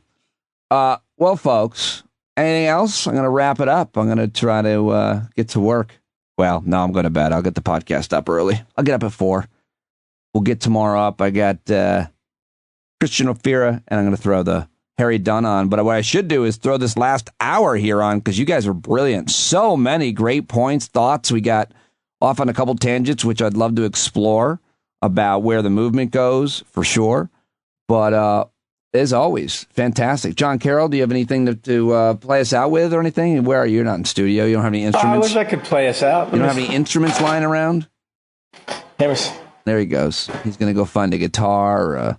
Well, folks, anything else? I'm going to wrap it up. I'm going to try to get to work. Well, no, I'm going to bed. I'll get the podcast up early. I'll get up at 4. We'll get tomorrow up. I got Christian Ophira, and I'm going to throw the Harry Dunn on. But what I should do is throw this last hour here on because you guys were brilliant. So many great points, thoughts. We got off on a couple tangents, which I'd love to explore about where the movement goes for sure. But as always, fantastic. John Carroll, do you have anything to play us out with or anything? Where are you? You're not in studio. You don't have any instruments?
I wish I could play us out.
You don't have any instruments lying around? There he goes. He's going to go find a guitar or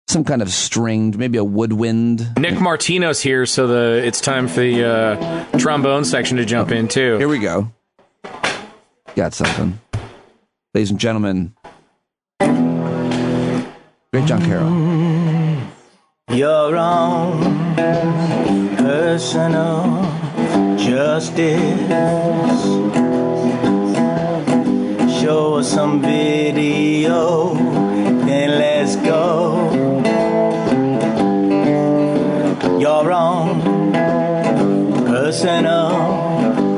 some kind of stringed, maybe a woodwind.
Nick Martino's here, so it's time for the trombone section to jump in, too.
Here we go. Got something. Ladies and gentlemen, great John Carroll.
Your own personal justice. Show us some video, then let's go. Your own personal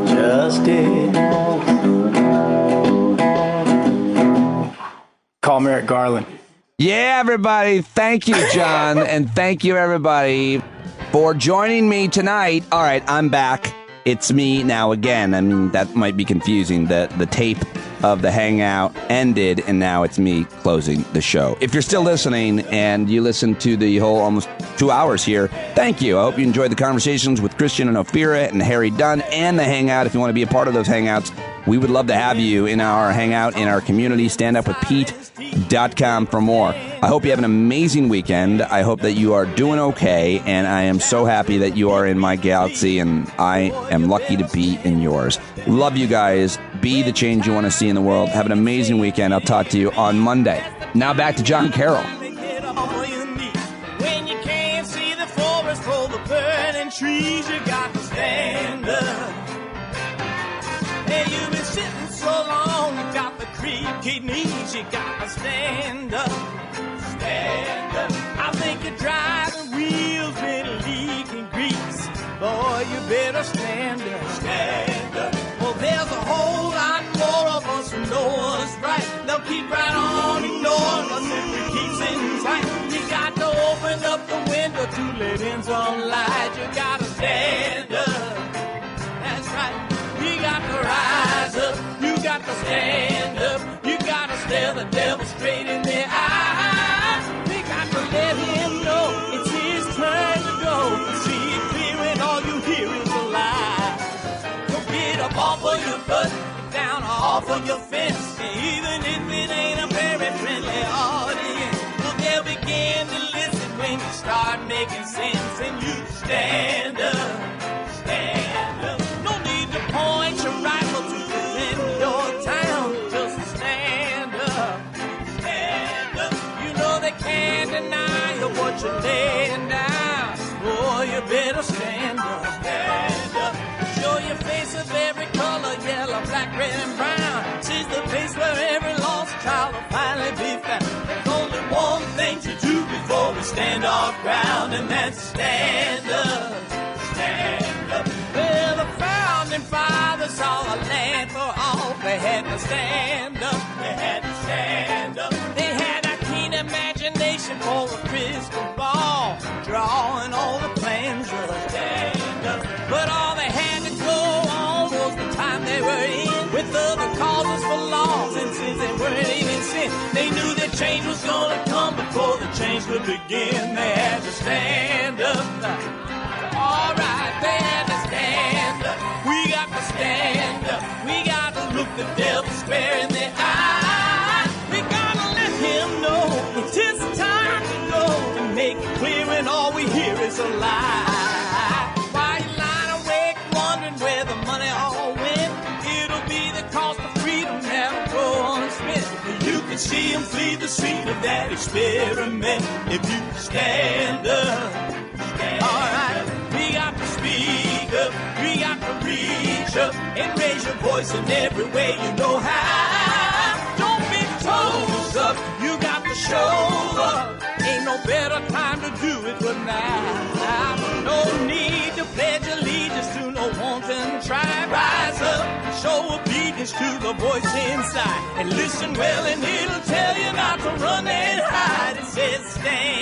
justice.
Call Merrick Garland.
Yeah, everybody. Thank you, John. And thank you, everybody, for joining me tonight. All right, I'm back. It's me now again. I mean, that might be confusing. The tape of the Hangout ended, and now it's me closing the show. If you're still listening and you listened to the whole almost 2 hours here, thank you. I hope you enjoyed the conversations with Christian and Ophira and Harry Dunn and the Hangout. If you want to be a part of those Hangouts, we would love to have you in our Hangout, in our community. StandUpWithPete.com for more. I hope you have an amazing weekend. I hope that you are doing okay, and I am so happy that you are in my galaxy, and I am lucky to be in yours. Love you guys. Be the change you want to see in the world. Have an amazing weekend. I'll talk to you on Monday. Now back to John Carroll.
When you can't see the forest for the burning trees, you got to stand up. Hey, you've been sitting so long, you got the creaky knees, you got to stand up. Stand up. I think you're driving wheels with leaking grease. Boy, you better stand up. Stand up. Well, there's a whole lot more of us who know what's right. They'll keep right on ignoring us if we keep sitting tight. You got to open up the window to let in some light. You got to stand up. That's right. to rise up. You got to stand up. You got to stare the devil straight in the eye. We got to let him know it's his turn to go. See it clear when all you hear is a lie. Don't get up off of your butt, get down off of your fence. Even if it ain't a very friendly audience, well, they'll begin to listen when you start making sense. And you stand up, stand up. No need to point your rifle to defend your town. Just stand up, stand up. You know they can't deny you what you're laying down. Boy, you better stand up, stand up. Show your face of every color, yellow, black, red, and brown. She's the place where every lost child will finally be found. There's only one thing to do before we stand our ground, and that's stand up, stand up. Well, the founding fathers saw a land for all. They had to stand up, they had to stand up. They had a keen imagination for a crystal ball, drawing all the plans of a stand up. But all they had to go on was the time they were in, with other causes for laws, and since they weren't even sin, they knew that change was gonna come before the change would begin. They had to stand up. All right, they had to stand up. We got to stand up. We got to look the devil square in the eye. We gotta let him know it's his time to go, and make it clear when all we hear is a lie. Why you lying awake wondering where the money all went? It'll be the cost of freedom that'll go unspent. You can see him flee the scene of that experiment if you stand up. All right, we got to speak up. We got to reach up and raise your voice in every way you know how. Don't be toes up. You got to show up. Ain't no better time to do it but now. No need to pledge allegiance to no wanton tribe. Rise up, show obedience to the voice inside, and listen well and it'll tell you not to run and hide. It says stand